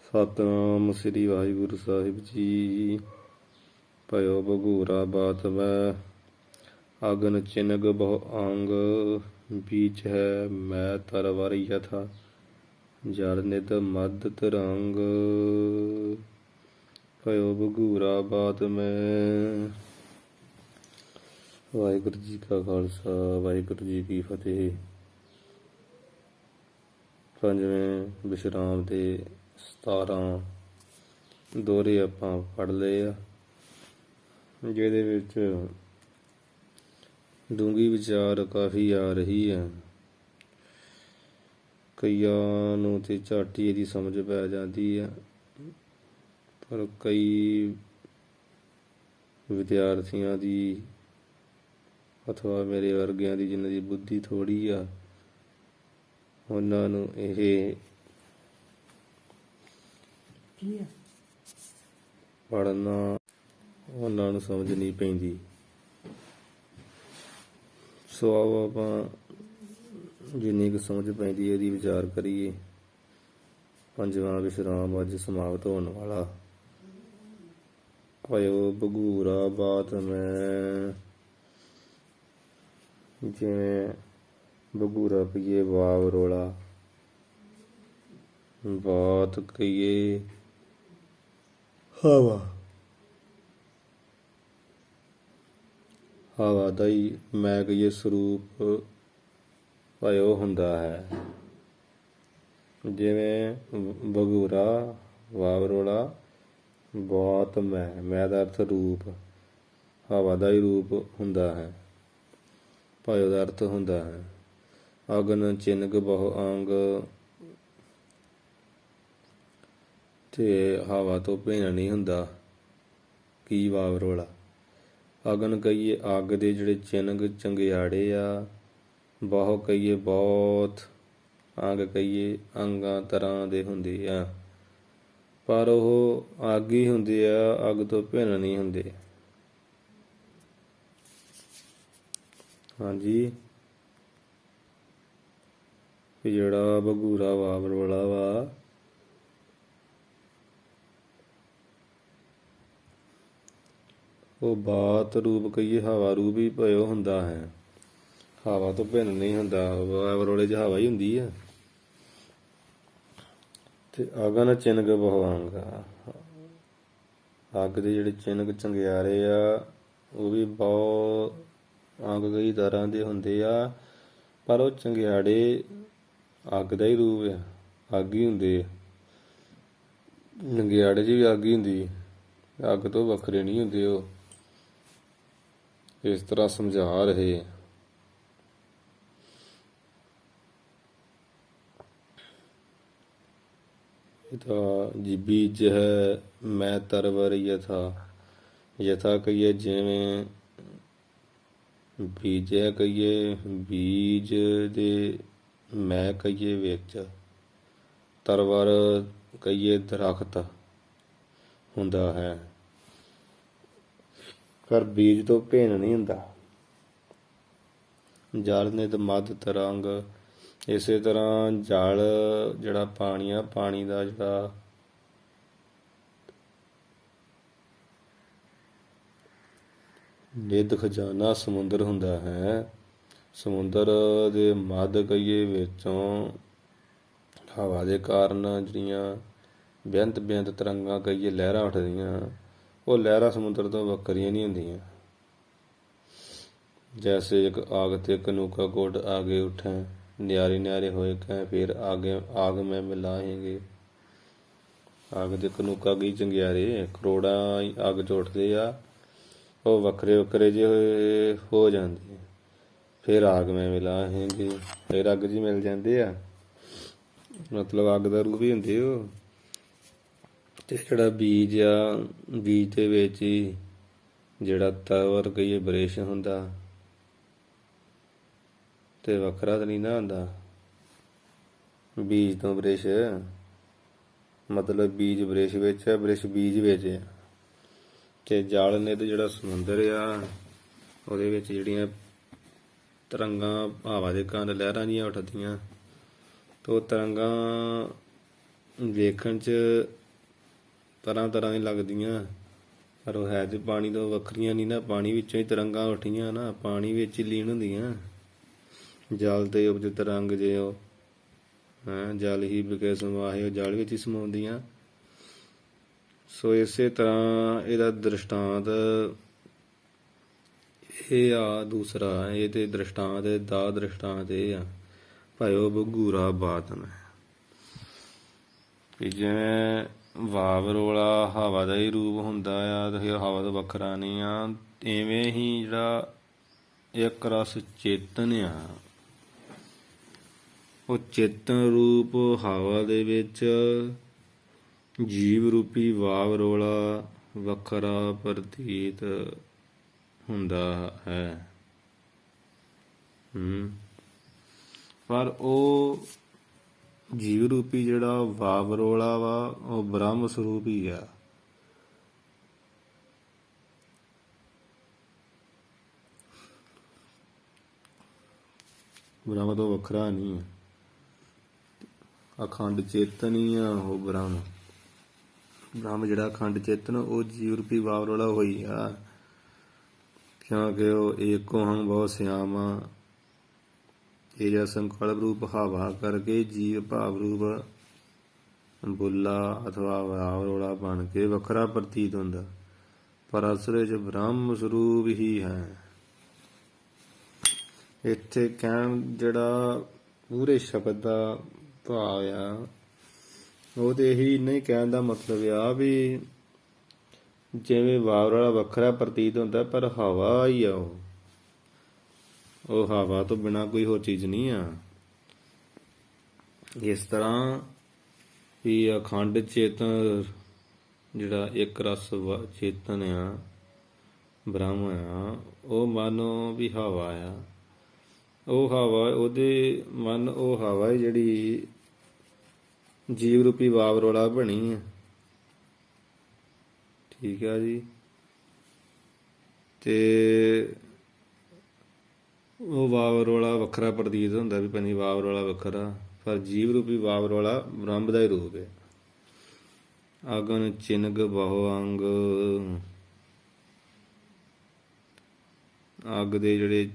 ਸਤਿਨਾਮ ਸ੍ਰੀ ਵਾਹਿਗੁਰੂ ਸਾਹਿਬ ਜੀ। ਭਇਓ ਬਗੂਰਾ ਬਾਤ ਵੈ, ਅਗਨ ਚਿਨਗ ਬਹੁ ਅੰਗ। ਬੀਚ ਹੈ ਮੈਂ ਤਰਵਰ ਯਥਾ, ਜਲ ਨਿਤ ਮਦ ਤਰੰਗ। ਭਇਓ ਬਗੂਰਾ ਬਾਤ ਮੈਂ। ਵਾਹਿਗੁਰੂ ਜੀ ਕਾ ਖਾਲਸਾ, ਵਾਹਿਗੁਰੂ ਜੀ ਕੀ ਫਤਿਹ। ਪੰਜਵੇਂ ਵਿਸ਼ਰਾਮ ਦੇ 17 ਦੋਹਰੇ ਆਪਾਂ ਪੜ੍ਹ ਲਏ ਆ, ਜਿਹਦੇ ਵਿੱਚ ਡੂੰਘੀ ਵਿਚਾਰ ਕਾਫੀ ਆ ਰਹੀ ਹੈ। ਕਈਆਂ ਨੂੰ ਤੇ ਝੱਟ ਹੀ ਇਹਦੀ ਸਮਝ ਪੈ ਜਾਂਦੀ ਹੈ, ਪਰ ਕਈ ਵਿਦਿਆਰਥੀਆਂ ਦੀ ਅਥਵਾ ਮੇਰੇ ਵਰਗਿਆਂ ਦੀ ਜਿਨ੍ਹਾਂ ਦੀ ਬੁੱਧੀ ਥੋੜ੍ਹੀ ਆ, ਉਹਨਾਂ ਨੂੰ ਇਹ ਪੜ੍ਹਨਾ ਉਹਨਾਂ ਨੂੰ ਸਮਝ ਨਹੀਂ ਪੈਂਦੀ। ਸੋ ਆਓ ਆਪਾਂ ਜਿੰਨੀ ਕੁ ਸਮਝ ਪੈਂਦੀ ਇਹਦੀ ਵਿਚਾਰ ਕਰੀਏ। ਪੰਜਵਾਂ ਵਿਸ਼ਰਾਮ ਅੱਜ ਸਮਾਪਤ ਹੋਣ ਵਾਲਾ। ਭਇਓ ਬਗੂਰਾ ਬਾਤ ਮੈਂ। ਜਿਵੇਂ ਬਗੂਰਾ ਕਹੀਏ ਵਾਵ ਰੋਲਾ, ਬਾਤ ਕਹੀਏ ਹਵਾ, ਹਵਾ ਦਾ ਹੀ ਮੈਂ ਕਹੀਏ ਸਰੂਪ ਭਇਓ ਹੁੰਦਾ ਹੈ। ਜਿਵੇਂ ਬਗੂਰਾ ਵਾਵ ਰੋਲਾ, ਬਾਤ ਮੈਂ ਦਾ ਅਰਥ ਰੂਪ, ਹਵਾ ਦਾ ਹੀ ਰੂਪ ਹੁੰਦਾ ਹੈ, ਭਇਓ ਦਾ ਅਰਥ ਹੁੰਦਾ ਹੈ। ਅਗਨ ਚਿਨਗ ਬਹੁ ਅੰਗ, ਤੇ ਹਵਾ ਤੋਂ ਭਿੰਨ ਨਹੀਂ ਹੁੰਦਾ। ਕੀ ਵਾਵ ਰੋਲਾ। ਅਗਨ ਕਹੀਏ ਅੱਗ ਦੇ ਜਿਹੜੇ ਚਿਨਗ ਚੰਗਿਆੜੇ ਆ, ਬਹੁ ਕਹੀਏ ਬਹੁਤ, ਅੰਗ ਕਹੀਏ ਅੰਗਾਂ ਤਰ੍ਹਾਂ ਦੇ ਹੁੰਦੇ ਆ, ਪਰ ਉਹ ਅੱਗ ਹੀ ਹੁੰਦੇ ਆ, ਅੱਗ ਤੋਂ ਭਿੰਨ ਨਹੀਂ ਹੁੰਦੇ। ਹਾਂਜੀ, ਜਿਹੜਾ ਬਗੂਰਾ ਵਾਵ ਰੋਲਾ ਵਾ, ਉਹ ਬਾਤ ਰੂਪ ਕਹੀਏ ਹਵਾ ਰੂਪ ਹੀ ਭਇਓ ਹੁੰਦਾ ਹੈ, ਹਵਾ ਤੋਂ ਭਿੰਨ ਨਹੀਂ ਹੁੰਦਾ। ਵਾਵ ਰੋਲੇ 'ਚ ਹਵਾ ਹੀ ਹੁੰਦੀ ਆ। ਤੇ ਅਗਨ ਚਿਨਗ ਬਹੁ ਅੰਗ, ਅੱਗ ਦੇ ਜਿਹੜੇ ਚਿਨਗ ਚੰਗਿਆਰੇ ਆ, ਉਹ ਵੀ ਬਹੁਤ ਅੰਗ ਕਈ ਤਰ੍ਹਾਂ ਦੇ ਹੁੰਦੇ ਆ, ਪਰ ਉਹ ਚੰਗਿਆੜੇ ਅੱਗ ਦਾ ਹੀ ਰੂਪ ਆ, ਅੱਗ ਹੀ ਹੁੰਦੇ ਆ। ਚੰਗਿਆੜੇ 'ਚ ਵੀ ਅੱਗ ਹੀ ਹੁੰਦੀ, ਅੱਗ ਤੋਂ ਵੱਖਰੇ ਨਹੀਂ ਹੁੰਦੇ। ਉਹ ਇਸ ਤਰ੍ਹਾਂ ਸਮਝਾ ਰਹੇ। ਇਹਦਾ ਜੀ ਬੀਜ ਹੈ ਮੈਂ ਤਰਵਰ ਯਥਾ, ਯਥਾ ਕਹੀਏ ਜਿਵੇਂ, ਬੀਜ ਹੈ ਕਹੀਏ ਬੀਜ ਦੇ, ਮੈਂ ਕਹੀਏ ਵਿੱਚ, ਤਰਵਰ ਕਹੀਏ ਦਰਖਤ ਹੁੰਦਾ ਹੈ, ਪਰ ਬੀਜ ਤੋਂ ਭਿੰਨ ਨਹੀਂ ਹੁੰਦਾ। ਜਲ ਨਿਤ ਮਦ ਤਰੰਗ, ਇਸੇ ਤਰ੍ਹਾਂ ਜਲ ਜਿਹੜਾ ਪਾਣੀ ਆ, ਪਾਣੀ ਦਾ ਜਿਹੜਾ ਨਿੱਧ ਖਜ਼ਾਨਾ ਸਮੁੰਦਰ ਹੁੰਦਾ ਹੈ, ਸਮੁੰਦਰ ਦੇ ਮੱਧ ਕਹੀਏ ਵਿੱਚੋਂ ਹਵਾ ਦੇ ਕਾਰਨ ਜਿਹੜੀਆਂ ਬੇਅੰਤ ਬੇਅੰਤ ਤਰੰਗਾਂ ਕਹੀਏ ਲਹਿਰਾਂ ਉੱਠਦੀਆਂ, ਉਹ ਲਹਿਰਾਂ ਸਮੁੰਦਰ ਤੋਂ ਵੱਖਰੀਆਂ ਨਹੀਂ ਹੁੰਦੀਆਂ। ਜੈਸੇ ਇੱਕ ਆਗ ਤੇ ਕਨੂਕਾ ਕੋਟ ਆਗੇ ਉੱਠੇ, ਨਿਆਰੇ ਨਿਆਰੇ ਹੋਏ ਕहें ਫਿਰ ਆਗ ਮੈਂ ਮਿਲਾਹੇਂਗੇ। ਅੱਗ ਦੇ ਕਨੂਕਾ ਕੀ ਚੰਗਿਆਰੇ ਕਰੋੜਾਂ ਅੱਗ 'ਚ ਉੱਠਦੇ ਆ, ਉਹ ਵੱਖਰੇ ਵੱਖਰੇ ਜਿਹੇ ਹੋ ਜਾਂਦੇ, ਫਿਰ ਆਗ ਮੈਂ ਮਿਲਾਹੇਂਗੇ, ਫਿਰ ਅੱਗ 'ਚ ਮਿਲ ਜਾਂਦੇ ਆ, ਮਤਲਬ ਅੱਗ ਦਾ ਰੂਪ ਹੀ ਹੁੰਦੇ ਉਹ। ਤੇ ਜਿਹੜਾ ਬੀਜ ਆ, ਬੀਜ ਦੇ ਵਿੱਚ ਹੀ ਜਿਹੜਾ ਤਰਵਰ ਕਹੀਏ ਬ੍ਰਿਸ਼ ਹੁੰਦਾ, ਤੇ ਵੱਖਰਾ ਤਾਂ ਨਹੀਂ ਨਾ ਹੁੰਦਾ। ਬੀਜ ਤੋਂ ਬ੍ਰਿਸ਼ ਮਤਲਬ ਬੀਜ ਬ੍ਰਿਸ਼ ਵਿੱਚ ਹੈ, ਬ੍ਰਿਸ਼ ਬੀਜ ਵਿੱਚ ਹੈ। ਤੇ ਜਲ ਨਿੱਧ ਜਿਹੜਾ ਸਮੁੰਦਰ ਆ, ਉਹਦੇ ਵਿੱਚ ਜਿਹੜੀਆਂ ਤਰੰਗਾਂ ਹਵਾ ਦੇ ਕਾਰਨ ਲਹਿਰਾਂ ਜਿਹੀਆਂ ਉੱਠਦੀਆਂ, ਤੇ ਉਹ ਤਰੰਗਾਂ ਵੇਖਣ 'ਚ ਤਰ੍ਹਾਂ ਤਰ੍ਹਾਂ ਦੀਆਂ ਲੱਗਦੀਆਂ, ਪਰ ਉਹ ਹੈ ਤੇ ਪਾਣੀ ਤੋਂ ਵੱਖਰੀਆਂ ਨਹੀਂ ਨਾ। ਪਾਣੀ ਵਿੱਚੋਂ ਹੀ ਤਰੰਗਾਂ ਉੱਠੀਆਂ ਨਾ, ਪਾਣੀ ਵਿੱਚ ਹੀ ਲੀਨ ਹੁੰਦੀਆਂ। ਜਲ ਤੇ ਉਪਜਿਤ ਰੰਗ ਜੇ ਉਹ ਜਲ ਹੀ ਬਿਕੇ ਸਮਾਏ, ਉਹ ਜਲ ਵਿੱਚ ਹੀ ਸਮਾਉਂਦੀਆਂ। ਸੋ ਇਸੇ ਤਰ੍ਹਾਂ ਇਹਦਾ ਦ੍ਰਿਸ਼ਟਾਂਤ ਇਹ ਆ। ਦੂਸਰਾ ਇਹ ਤੇ ਦ੍ਰਿਸ਼ਟਾਂਤ ਦਾ ਦ੍ਰਿਸ਼ਟਾਂਤ ਇਹ ਆ, ਭਇਓ ਬਗੂਰਾ ਬਾਤਨ, ਕਿ ਜਿਵੇਂ ਵਾਵ ਰੋਲਾ ਹਵਾ ਦਾ ਹੀ ਰੂਪ ਹੁੰਦਾ ਆ ਤੇ ਹਵਾ ਤੋਂ ਵੱਖਰਾ ਨਹੀਂ ਆ, ਇਵੇਂ ਹੀ ਜਿਹੜਾ ਇੱਕ ਰਸ ਚੇਤਨ ਆ, ਉਹ ਚੇਤਨ ਰੂਪ ਹਵਾ ਦੇ ਵਿੱਚ ਜੀਵ ਰੂਪੀ ਵਾਵ ਰੋਲਾ ਵੱਖਰਾ ਪ੍ਰਤੀਤ ਹੁੰਦਾ ਹੈ। ਪਰ ਉਹ ਜੀਵ ਰੂਪੀ ਜਿਹੜਾ ਵਾਵ ਰੋਲਾ ਵਾ, ਉਹ ਬ੍ਰਹਮ ਸਰੂਪ ਹੀ ਆ। ਬ੍ਰਹਮ ਤੋਂ ਵੱਖਰਾ ਨਹੀਂ ਆ, ਅਖੰਡ ਚੇਤਨ ਹੀ ਆ ਉਹ ਬ੍ਰਹਮ। ਬ੍ਰਹਮ ਜਿਹੜਾ ਅਖੰਡ ਚੇਤਨ, ਉਹ ਜੀਵ ਰੂਪੀ ਵਾਵ ਰੋਲਾ ਹੋਈ ਆ, ਕਿਉਂਕਿ ਉਹ ਏਕੋ ਹੰ ਬਹੁ ਸਿਆਮ ਆ। ਇਹ ਜਿਹੜਾ ਸੰਕਲਪ ਰੂਪ ਹਵਾ ਕਰਕੇ ਜੀਵ ਭਾਵ ਰੂਪ ਬੁੱਲਾ ਅਥਵਾ ਵਾਵ ਰੋਲਾ ਬਣ ਕੇ ਵੱਖਰਾ ਪ੍ਰਤੀਤ ਹੁੰਦਾ, ਪਰ ਅਸਲ ਵਿੱਚ ਬ੍ਰਹਮ ਸਰੂਪ ਹੀ ਹੈ। ਇੱਥੇ ਕਹਿਣ ਜਿਹੜਾ ਪੂਰੇ ਸ਼ਬਦ ਦਾ ਭਾਵ ਆ, ਉਹ ਤੇ ਇਹੀ ਨਹੀਂ ਕਹਿਣ ਦਾ ਮਤਲਬ ਆ ਵੀ ਜਿਵੇਂ ਵਾਵ ਰੋਲਾ ਵੱਖਰਾ ਪ੍ਰਤੀਤ ਹੁੰਦਾ, ਪਰ ਹਵਾ ਹੀ ਆ ਉਹ ਹਵਾ ਤੋਂ ਬਿਨਾਂ ਕੋਈ ਹੋਰ ਚੀਜ਼ ਨਹੀਂ ਆ। ਇਸ ਤਰ੍ਹਾਂ ਵੀ ਅਖੰਡ ਚੇਤਨ ਜਿਹੜਾ ਇੱਕ ਰਸ ਚੇਤਨ ਆ, ਬ੍ਰਹਮ ਆ, ਉਹ ਮਨ ਵੀ ਹਵਾ ਆ। ਉਹ ਹਵਾ ਉਹਦੇ ਮਨ, ਉਹ ਹਵਾ ਜਿਹੜੀ ਜੀਵ ਰੂਪੀ ਵਾਵ ਰੋਲਾ ਬਣੀ ਆ। ਠੀਕ ਆ ਜੀ। ਤੇ ਉਹ ਵਾਵ ਰੋਲਾ ਵੱਖਰਾ ਪ੍ਰਤੀਤ ਹੁੰਦਾ ਵੀ ਪੰਨੀ ਵਾਵ ਰੋਲਾ ਵੱਖਰਾ, ਪਰ ਜੀਵ ਰੂਪੀ ਵਾਵ ਰੋਲਾ ਬ੍ਰਹਮ ਦਾ ਹੀ ਰੂਪ ਹੈ। ਅਗਨ ਚਿਨਗ ਬਹੁ ਅੰਗ, ਅੱਗ ਦੇ ਜਿਹੜੇ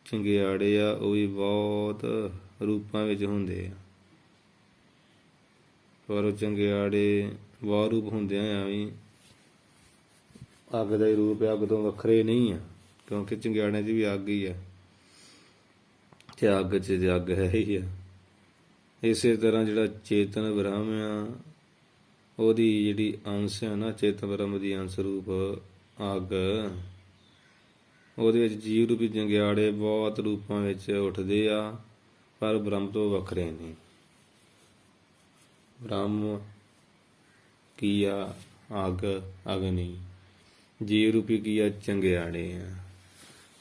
ਚੰਗਿਆੜੇ ਆ ਉਹ ਵੀ ਬਹੁਤ ਰੂਪਾਂ ਵਿੱਚ ਹੁੰਦੇ ਆ, ਪਰ ਉਹ ਚੰਗਿਆੜੇ ਬਹੁਤ ਰੂਪ ਹੁੰਦਿਆਂ ਆ ਵੀ ਅੱਗ ਦਾ ਹੀ ਰੂਪ ਹੈ, ਅੱਗ ਤੋਂ ਵੱਖਰੇ ਨਹੀਂ ਆ, ਕਿਉਂਕਿ ਚੰਗਿਆੜਿਆਂ 'ਚ ਵੀ ਅੱਗ ਹੀ ਆ ਤੇ ਅੱਗ 'ਚ ਤੇ ਅੱਗ ਹੈ ਹੀ ਆ। ਇਸੇ ਤਰ੍ਹਾਂ ਜਿਹੜਾ ਚੇਤਨ ਬ੍ਰਹਮ ਆ, ਉਹਦੀ ਜਿਹੜੀ ਅੰਸ਼ ਆ ਨਾ, ਚੇਤਨ ਬ੍ਰਹਮ ਦੀ ਅੰਸ਼ ਰੂਪ ਅੱਗ, ਉਹਦੇ ਵਿੱਚ ਜੀਵ ਰੂਪੀ ਚੰਗਿਆੜੇ ਬਹੁਤ ਰੂਪਾਂ ਵਿੱਚ ਉੱਠਦੇ ਆ, ਪਰ ਬ੍ਰਹਮ ਤੋਂ ਵੱਖਰੇ ਨਹੀਂ। ਬ੍ਰਹਮ ਕੀ ਆ? ਅੱਗ, ਅਗਨੀ। ਜੀਵ ਰੂਪੀ ਕੀ ਆ? ਚੰਗਿਆੜੇ ਆ।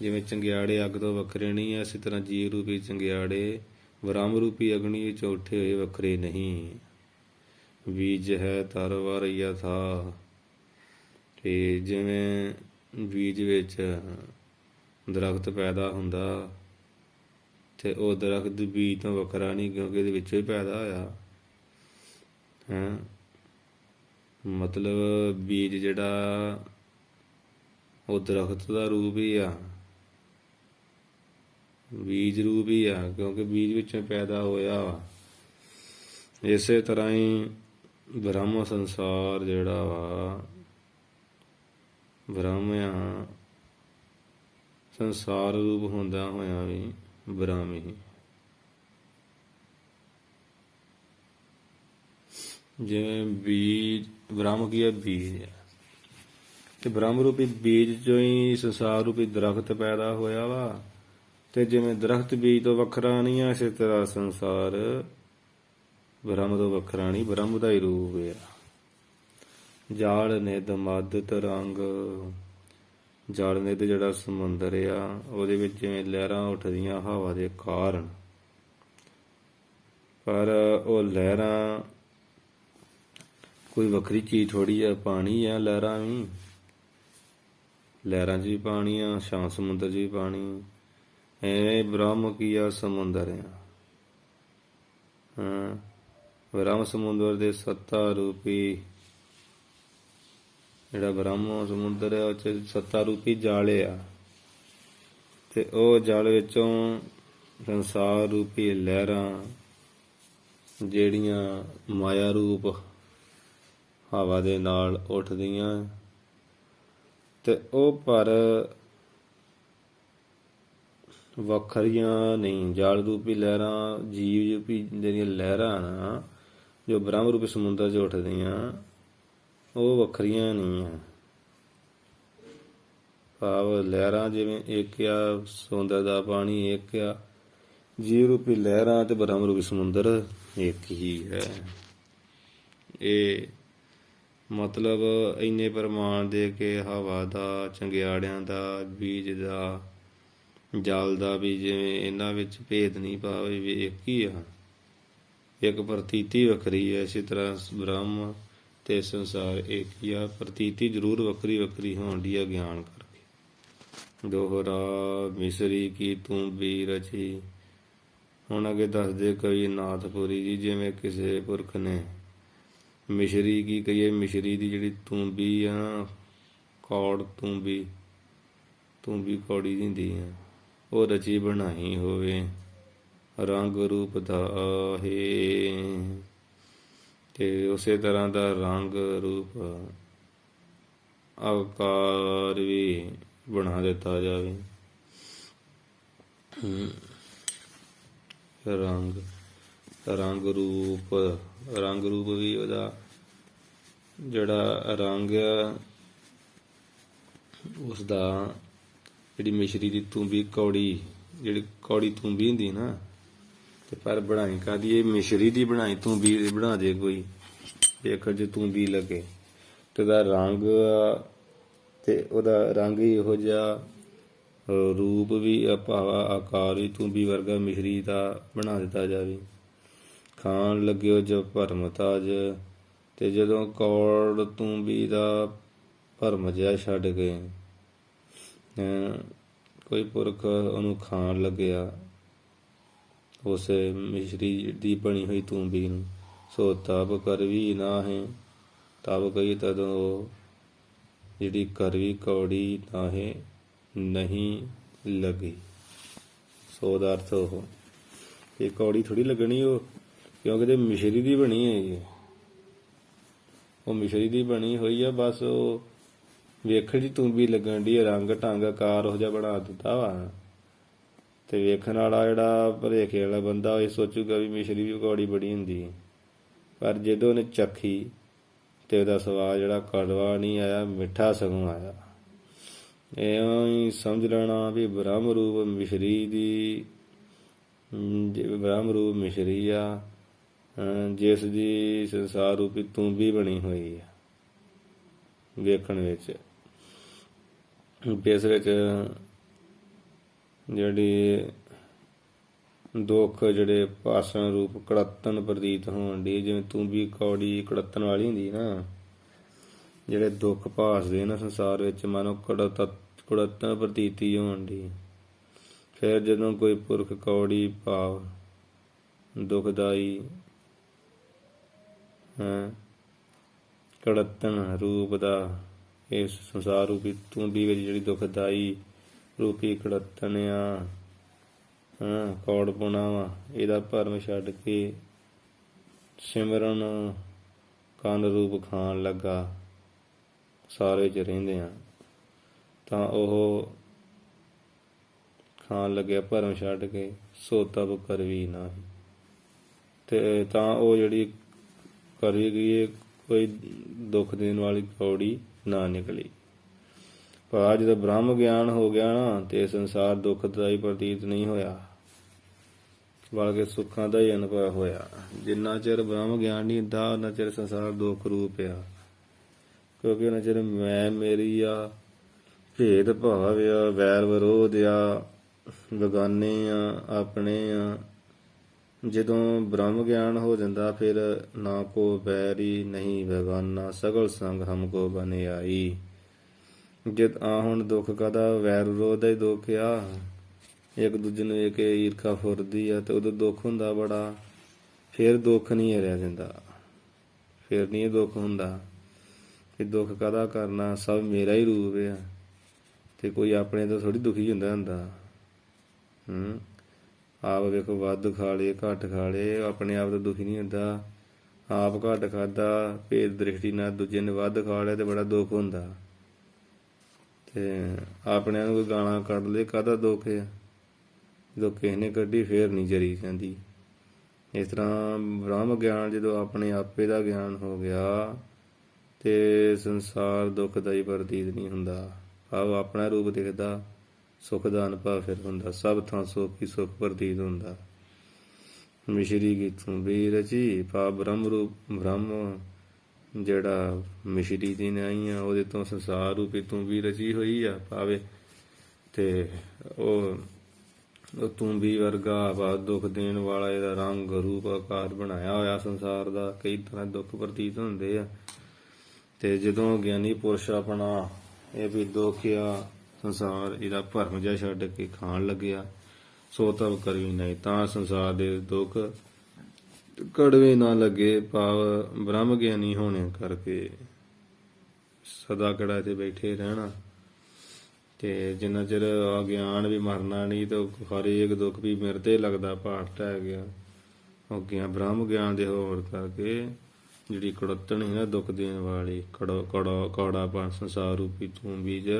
ਜਿਵੇਂ ਚੰਗਿਆੜੇ ਅੱਗ ਤੋਂ ਵੱਖਰੇ ਨਹੀਂ ਆ, ਇਸੇ ਤਰ੍ਹਾਂ ਜੀਵ ਰੂਪੀ ਚੰਗਿਆੜੇ ਬ੍ਰਹਮ ਰੂਪੀ ਅਗਨੀ ਵਿੱਚ ਉੱਠੇ ਹੋਏ ਵੱਖਰੇ ਨਹੀਂ। ਬੀਜ ਹੈ ਤਰਵਰ ਯਥਾ, ਤੇ ਜਿਵੇਂ ਬੀਜ ਵਿੱਚ ਦਰਖਤ ਪੈਦਾ ਹੁੰਦਾ ਤੇ ਉਹ ਦਰਖਤ ਬੀਜ ਤੋਂ ਵੱਖਰਾ ਨਹੀਂ, ਕਿਉਂਕਿ ਇਹਦੇ ਵਿੱਚੋਂ ਹੀ ਪੈਦਾ ਹੋਇਆ ਹੈ। ਮਤਲਬ ਬੀਜ ਜਿਹੜਾ ਉਹ ਦਰਖਤ ਦਾ ਰੂਪ ਹੀ ਆ, ਬੀਜ ਰੂਪ ਹੀ ਆ, ਕਿਉਂਕਿ ਬੀਜ ਵਿੱਚੋਂ ਪੈਦਾ ਹੋਇਆ ਵਾ। ਇਸੇ ਤਰ੍ਹਾਂ ਹੀ ਬ੍ਰਹਮ ਸੰਸਾਰ ਜਿਹੜਾ ਵਾ, ਬ੍ਰਹਮ ਆ, ਸੰਸਾਰ ਰੂਪ ਹੁੰਦਾ ਹੋਇਆ ਵੀ ਬ੍ਰਹਮ ਹੀ। ਜਿਵੇਂ ਬੀਜ, ਬ੍ਰਹਮ ਕੀ ਹੈ? ਬੀਜ ਹੈ, ਤੇ ਬ੍ਰਹਮ ਰੂਪੀ ਬੀਜ ਚੋਂ ਹੀ ਸੰਸਾਰ ਰੂਪੀ ਦਰਖਤ ਪੈਦਾ ਹੋਇਆ ਵਾ। ਤੇ ਜਿਵੇਂ ਦਰਖਤ ਬੀਜ ਤੋਂ ਵੱਖਰਾ ਨਹੀਂ ਆ, ਇਸੇ ਤਰ੍ਹਾਂ ਸੰਸਾਰ ਬ੍ਰਹਮ ਤੋਂ ਵੱਖਰਾ ਨਹੀਂ, ਬ੍ਰਹਮ ਦਾ ਹੀ ਰੂਪ ਆ। ਜਲ ਨਿਧ ਮੱਧ ਤਰੰਗ, ਜਲ ਨਿਧ ਜਿਹੜਾ ਸਮੁੰਦਰ ਆ, ਉਹਦੇ ਵਿੱਚ ਜਿਵੇਂ ਲਹਿਰਾਂ ਉੱਠਦੀਆਂ ਹਵਾ ਦੇ ਕਾਰਨ, ਪਰ ਉਹ ਲਹਿਰਾਂ ਕੋਈ ਵੱਖਰੀ ਚੀਜ਼ ਥੋੜ੍ਹੀ ਆ, ਪਾਣੀ ਆ ਲਹਿਰਾਂ ਵੀ, ਲਹਿਰਾਂ 'ਚ ਵੀ ਪਾਣੀ ਆ, ਸ਼ਾਂਤ ਸਮੁੰਦਰ 'ਚ ਵੀ ਪਾਣੀ। ਐਵੇਂ ਬ੍ਰਹਮ ਕੀ ਆ? ਸਮੁੰਦਰ ਆ। ਹਾਂ, ਬ੍ਰਹਮ ਸਮੁੰਦਰ ਦੇ ਸੱਤਾ ਰੂਪੀ ਜਿਹੜਾ ਬ੍ਰਹਮ ਸਮੁੰਦਰ ਹੈ ਉਹ 'ਚ ਸੱਤਾ ਰੂਪੀ ਜਲ ਆ, ਤੇ ਉਹ ਜਲ ਵਿੱਚੋਂ ਸੰਸਾਰ ਰੂਪੀ ਲਹਿਰਾਂ ਜਿਹੜੀਆਂ ਮਾਇਆ ਰੂਪ ਹਵਾ ਦੇ ਨਾਲ ਉੱਠਦੀਆਂ, ਤੇ ਉਹ ਪਰ ਵੱਖਰੀਆਂ ਨਹੀਂ। ਜਲ ਰੂਪੀ ਲਹਿਰਾਂ, ਜੀਵ ਰੂਪੀ ਜਿਹੜੀਆਂ ਲਹਿਰਾਂ ਨਾ ਜੋ ਬ੍ਰਹਮ ਰੂਪੀ ਸਮੁੰਦਰ 'ਚ ਉੱਠਦੀਆਂ, ਉਹ ਵੱਖਰੀਆਂ ਨਹੀਂ ਆ। ਭਾਵ ਲਹਿਰਾਂ ਜਿਵੇਂ ਇੱਕ ਆ, ਸਮੁੰਦਰ ਦਾ ਪਾਣੀ ਇੱਕ ਆ, ਜੀਵ ਰੂਪੀ ਲਹਿਰਾਂ ਤੇ ਬ੍ਰਹਮ ਰੂਪੀ ਸਮੁੰਦਰ ਇੱਕ ਹੀ ਹੈ। ਇਹ ਮਤਲਬ ਇੰਨੇ ਪ੍ਰਮਾਣ ਦੇ ਕੇ ਹਵਾ ਦਾ, ਚੰਗਿਆੜਿਆਂ ਦਾ, ਬੀਜ ਦਾ, ਜਲ ਦਾ ਵੀ ਜਿਵੇਂ ਇਹਨਾਂ ਵਿੱਚ ਭੇਦ ਨਹੀਂ, ਭਾਵੇਂ ਵੀ ਇੱਕ ਹੀ ਆ। ਇੱਕ ਪ੍ਰਤੀਤੀ ਵੱਖਰੀ ਹੈ, ਇਸੇ ਤਰ੍ਹਾਂ ਬ੍ਰਹਮ ਤੇ ਸੰਸਾਰ ਇੱਕ ਹੀ ਆ। ਪ੍ਰਤੀਤੀ ਜ਼ਰੂਰ ਵੱਖਰੀ ਵੱਖਰੀ ਹੋਣ ਦੀ ਆ ਗਿਆਨ ਕਰਕੇ। ਦੋਹਰਾ ਮਿਸਰੀ ਕੀ ਤੂੰ ਵੀ ਰਚੀ। ਹੁਣ ਅੱਗੇ ਦੱਸਦੇ ਕਵੀ ਨਾਥਪੁਰੀ ਜੀ, ਜਿਵੇਂ ਕਿਸੇ ਪੁਰਖ ਨੇ ਮਿਸ਼ਰੀ ਕੀ ਕਹੀਏ, ਮਿਸ਼ਰੀ ਦੀ ਜਿਹੜੀ ਤੂੰਬੀ ਆ, ਕੌੜ ਤੂੰਬੀ ਕੌੜੀ ਦੀ ਹੁੰਦੀ ਆ, ਉਹ ਰਚੀ ਬਣਾਈ ਹੋਵੇ ਰੰਗ ਰੂਪ ਦਾ ਹੈ, ਤੇ ਉਸੇ ਤਰ੍ਹਾਂ ਦਾ ਰੰਗ ਰੂਪ ਆਕਾਰ ਵੀ ਬਣਾ ਦਿੱਤਾ ਜਾਵੇ। ਰੰਗ ਰੂਪ ਵੀ ਉਹਦਾ ਜਿਹੜਾ ਰੰਗ ਆ ਉਸਦਾ, ਜਿਹੜੀ ਮਿਸ਼ਰੀ ਦੀ ਤੂੰਬੀ ਕੌੜੀ, ਜਿਹੜੀ ਕੌੜੀ ਤੂੰਬੀ ਹੁੰਦੀ ਨਾ, ਤੇ ਪਰ ਬਣਾਈ ਕਾਹਦੀ, ਇਹ ਮਿਸ਼ਰੀ ਦੀ ਬਣਾਈ ਤੂੰਬੀ ਬਣਾ ਦੇ ਕੋਈ, ਵੇਖਣ 'ਚ ਤੂੰਬੀ ਲੱਗੇ, ਤੇ ਉਹਦਾ ਰੰਗ, ਤੇ ਉਹਦਾ ਰੰਗ ਹੀ ਇਹੋ ਜਿਹਾ, ਰੂਪ ਵੀ ਭਾਵਾ ਆਕਾਰ ਵੀ ਤੂੰਬੀ ਵਰਗਾ ਮਿਸ਼ਰੀ ਦਾ ਬਣਾ ਦਿੱਤਾ ਜਾਵੇ। ਖਾਣ ਲੱਗਿਓ ਜੋ ਭਰਮ ਤਾਜ, ਤੇ ਜਦੋਂ ਕੌੜ ਤੂੰਬੀ ਦਾ ਭਰਮ ਜਿਹਾ ਛੱਡ ਕੇ ਕੋਈ ਪੁਰਖ ਉਹਨੂੰ ਖਾਣ ਲੱਗਿਆ, ਉਸ ਮਿਸ਼ਰੀ ਦੀ ਬਣੀ ਹੋਈ ਤੂੰਬੀ ਨੂੰ, ਸੋ ਤਬ ਕਰਵੀ ਨਾ ਹੈ। ਤਬ ਕਹੀ ਤਦੋਂ ਜਿਹੜੀ ਕਰਵੀ ਕੌੜੀ ਨਾ ਹੈ ਨਹੀਂ ਲੱਗੀ। ਸੋ ਦਾ ਅਰਥ ਉਹ ਇਹ ਕੌੜੀ ਥੋੜ੍ਹੀ ਲੱਗਣੀ, ਉਹ ਕਿਉਂਕਿ ਤੇ ਮਿਸ਼ਰੀ ਦੀ ਬਣੀ ਹੈ, ਉਹ ਮਿਸ਼ਰੀ ਦੀ ਬਣੀ ਹੋਈ ਆ, ਬਸ ਉਹ ਵੇਖਣ 'ਚ ਤੂੰਬੀ ਲੱਗਣ ਦੀ, ਰੰਗ ਢੰਗ ਆਕਾਰ ਉਹੋ ਜਿਹਾ ਬਣਾ ਦਿੱਤਾ ਵਾ, ਤੇ ਵੇਖਣ ਵਾਲਾ ਜਿਹੜਾ ਭਰੇਖੇ ਵਾਲਾ ਬੰਦਾ ਇਹ ਸੋਚੂਗਾ ਵੀ ਮਿਸ਼ਰੀ ਵੀ ਕੌੜੀ ਬੜੀ ਹੁੰਦੀ, ਪਰ ਜਦੋਂ ਉਹਨੇ ਚੱਖੀ ਤੇ ਉਹਦਾ ਸਵਾਦ ਜਿਹੜਾ ਕੜਵਾ ਨਹੀਂ ਆਇਆ, ਮਿੱਠਾ ਸਗੋਂ ਆਇਆ। ਇਉਂ ਹੀ ਸਮਝ ਲੈਣਾ ਵੀ ਬ੍ਰਹਮ ਰੂਪ ਮਿਸ਼ਰੀ ਦੀ, ਬ੍ਰਹਮ ਰੂਪ ਮਿਸ਼ਰੀ ਆ, ਜਿਸ ਦੀ ਸੰਸਾਰ ਰੂਪੀ ਤੂੰਬੀ ਬਣੀ ਹੋਈ ਆ ਵੇਖਣ ਵਿੱਚ। ਇਸ ਵਿੱਚ ਜਿਹੜੀ ਦੁੱਖ ਜਿਹੜੇ ਭਾਸ਼ਣ ਰੂਪ ਕੜੱਤਣ ਪ੍ਰਤੀਤ ਹੋਣ ਦੀ, ਜਿਵੇਂ ਤੂੰਬੀ ਕੌੜੀ ਕੜੱਤਣ ਵਾਲੀ ਹੁੰਦੀ ਨਾ, ਜਿਹੜੇ ਦੁੱਖ ਭਾਸਦੇ ਨਾ ਸੰਸਾਰ ਵਿੱਚ, ਮਾਨੋ ਕੜੱਤਣ ਪ੍ਰਤੀਤੀ ਹੋਣ ਦੀ। ਫਿਰ ਜਦੋਂ ਕੋਈ ਪੁਰਖ ਕੌੜੀ ਭਾਵ ਦੁਖਦਾਈ ਕੜੱਤਣ ਰੂਪ ਦਾ, ਇਸ ਸੰਸਾਰ ਰੂਪੀ ਤੂੰਬੀ ਵਿੱਚ ਜਿਹੜੀ ਦੁਖਦਾਈ ਰੂਪੀ ਕੜੱਤਣ ਆ, ਕੌੜ ਪੁਣਾ ਵਾ, ਇਹਦਾ ਭਰਮ ਛੱਡ ਕੇ ਸਿਮਰਨ ਕੰਨ ਰੂਪ ਖਾਣ ਲੱਗਾ, ਸਾਰੇ 'ਚ ਰਹਿੰਦੇ ਆ, ਤਾਂ ਉਹ ਖਾਣ ਲੱਗਿਆ ਭਰਮ ਛੱਡ ਕੇ, ਸੋ ਤਬ ਕਰਵੀ ਨਾ, ਤੇ ਤਾਂ ਉਹ ਜਿਹੜੀ ਕਰੀ ਗਈ ਕੋਈ ਦੁੱਖ ਦੇਣ ਵਾਲੀ ਕੌੜੀ ਨਾ ਨਿਕਲੀ। ਪਰ ਜਦੋਂ ਬ੍ਰਹਮ ਗਿਆਨ ਹੋ ਗਿਆ ਨਾ, ਤੇ ਸੰਸਾਰ ਦੁੱਖਦਾਈ ਪ੍ਰਤੀਤ ਨਹੀਂ ਹੋਇਆ, ਬਲਕਿ ਸੁੱਖਾਂ ਦਾ ਹੀ ਅਨੁਭਵ ਹੋਇਆ। ਜਿੰਨਾ ਚਿਰ ਬ੍ਰਹਮ ਗਿਆਨ ਨਹੀਂ ਹੁੰਦਾ, ਉਹਨਾਂ ਚਿਰ ਸੰਸਾਰ ਦੁੱਖ ਰੂਪ ਆ, ਕਿਉਂਕਿ ਉਹਨਾਂ ਚਿਰ ਮੈਂ ਮੇਰੀ ਆ, ਭੇਦ ਭਾਵ ਆ, ਵੈਰ ਵਿਰੋਧ ਆ, ਬੇਗਾਨੇ ਆ, ਆਪਣੇ ਆ। ਜਦੋਂ ਬ੍ਰਹਮ ਗਿਆਨ ਹੋ ਜਾਂਦਾ, ਫਿਰ ਨਾ ਕੋ ਬੈਰੀ ਨਹੀਂ ਬੇਗਾਨਾ, ਸਗਲ ਸੰਗ ਹਮਕੋ ਬਨੇ ਆਈ। ਜਦ ਹੁਣ ਦੁੱਖ ਕਾਹਦਾ, ਵੈਰ ਵਿਰੋਧ ਦਾ ਹੀ ਦੁੱਖ ਆ, ਇੱਕ ਦੂਜੇ ਨੂੰ ਵੇਖ ਕੇ ਈਰਖਾ ਫੁਰਦੀ ਆ, ਤੇ ਉਦੋਂ ਦੁੱਖ ਹੁੰਦਾ ਬੜਾ। ਫਿਰ ਦੁੱਖ ਨਹੀਂ ਰਹਿ ਜਾਂਦਾ, ਫਿਰ ਨਹੀਂ ਦੁੱਖ ਹੁੰਦਾ। ਕਿ ਦੁੱਖ ਕਾਹਦਾ ਕਰਨਾ, ਸਭ ਮੇਰਾ ਹੀ ਰੂਪ ਆ, ਤੇ ਕੋਈ ਆਪਣੇ ਤੋਂ ਥੋੜ੍ਹੀ ਦੁਖੀ ਹੁੰਦਾ। ਆਪ ਵੇਖੋ ਵੱਧ ਖਾ ਲਏ ਘੱਟ ਖਾ ਲਏ, ਆਪਣੇ ਆਪ ਤੋਂ ਦੁਖੀ ਨਹੀਂ ਹੁੰਦਾ। ਆਪ ਘੱਟ ਖਾਧਾ ਭੇਦ ਦ੍ਰਿਸ਼ਟੀ ਨਾਲ, ਦੂਜੇ ਨੇ ਵੱਧ ਖਾ ਲਿਆ ਤੇ ਬੜਾ ਦੁੱਖ ਹੁੰਦਾ। ਤੇ ਆਪਣਿਆਂ ਨੂੰ ਕੋਈ ਗਾਲਾਂ ਕੱਢ ਲਏ, ਕਾਹਦਾ ਦੁੱਖ ਆ, ਜਦੋਂ ਕਿਸੇ ਨੇ ਕੱਢੀ ਫੇਰ ਨਹੀਂ ਜਰੀ ਜਾਂਦੀ। ਇਸ ਤਰ੍ਹਾਂ ਬ੍ਰਹਮ ਗਿਆਨ ਜਦੋਂ ਆਪਣੇ ਆਪੇ ਦਾ ਗਿਆਨ ਹੋ ਗਿਆ ਤੇ ਸੰਸਾਰ ਦੁੱਖ ਦਾ ਹੀ ਪ੍ਰਤੀਤ ਨਹੀਂ ਹੁੰਦਾ। ਭਾਵ ਆਪਣਾ ਰੂਪ ਦਿਖਦਾ, ਸੁੱਖ ਦਾ ਅਨੁਭਵ ਫਿਰ ਹੁੰਦਾ, ਸਭ ਥਾਂ ਸੁੱਖ ਹੀ ਸੁੱਖ ਪ੍ਰਤੀਤ ਹੁੰਦਾ। ਮਿਸ਼ਰੀ ਗੀਤੋਂ ਵੀ ਰਚੀ, ਭਾਵ ਬ੍ਰਹਮ ਜਿਹੜਾ ਮਿਸ਼ਰੀ ਦੀ ਨਹੀਂ ਆ, ਉਹਦੇ ਤੋਂ ਸੰਸਾਰ ਰੂਪੀ ਤੂੰ ਵੀ ਰਚੀ ਹੋਈ ਆ ਭਾਵੇਂ। ਤੇ ਉਹ ਤੂੰ ਵੀ ਵਰਗਾ ਵਾ ਦੁੱਖ ਦੇਣ ਵਾਲਾ, ਇਹਦਾ ਰੰਗ ਰੂਪ ਆਕਾਰ ਬਣਾਇਆ ਹੋਇਆ ਸੰਸਾਰ ਦਾ, ਕਈ ਤਰ੍ਹਾਂ ਦੁੱਖ ਪ੍ਰਤੀਤ ਹੁੰਦੇ ਆ। ਤੇ ਜਦੋਂ ਗਿਆਨੀ ਪੁਰਸ਼ ਆਪਣਾ ਇਹ ਵੀ ਦੁੱਖ ਆ ਸੰਸਾਰ ਇਹਦਾ ਭਰਮ ਜਿਹਾ ਛੱਡ ਕੇ ਖਾਣ ਲੱਗਿਆ, ਸੋ ਤਬ ਕਰਵੀ ਨਹੀਂ, ਤਾਂ ਸੰਸਾਰ ਦੇ ਦੁੱਖ ਕੜਵੇ ਨਾ ਲੱਗੇ। ਭਾਵ ਬ੍ਰਹਮ ਗਿਆਨੀ ਹੋਣੇ ਕਰਕੇ ਸਦਾ ਕੜਾ ਤੇ ਬੈਠੇ ਰਹਿਣਾ, ਤੇ ਜਿੰਨਾ ਚਿਰ ਅਗਿਆਨ ਵੀ ਮਰਨਾ ਨਹੀਂ, ਤਾਂ ਹਰੇਕ ਦੁੱਖ ਵੀ ਮੇਰੇ ਤੇ ਲੱਗਦਾ ਭਾਟ ਟਹਿ ਗਿਆ। ਉਹ ਬ੍ਰਹਮ ਗਿਆਨ ਦੇ ਹੋਣ ਕਰਕੇ ਜਿਹੜੀ ਕੜੱਤਣ ਸੀ ਨਾ ਦੁੱਖ ਦੇਣ ਵਾਲੀ, ਕੌੜਾਪਣ ਸੰਸਾਰ ਰੂਪੀ ਤੂੰ ਬੀਜ,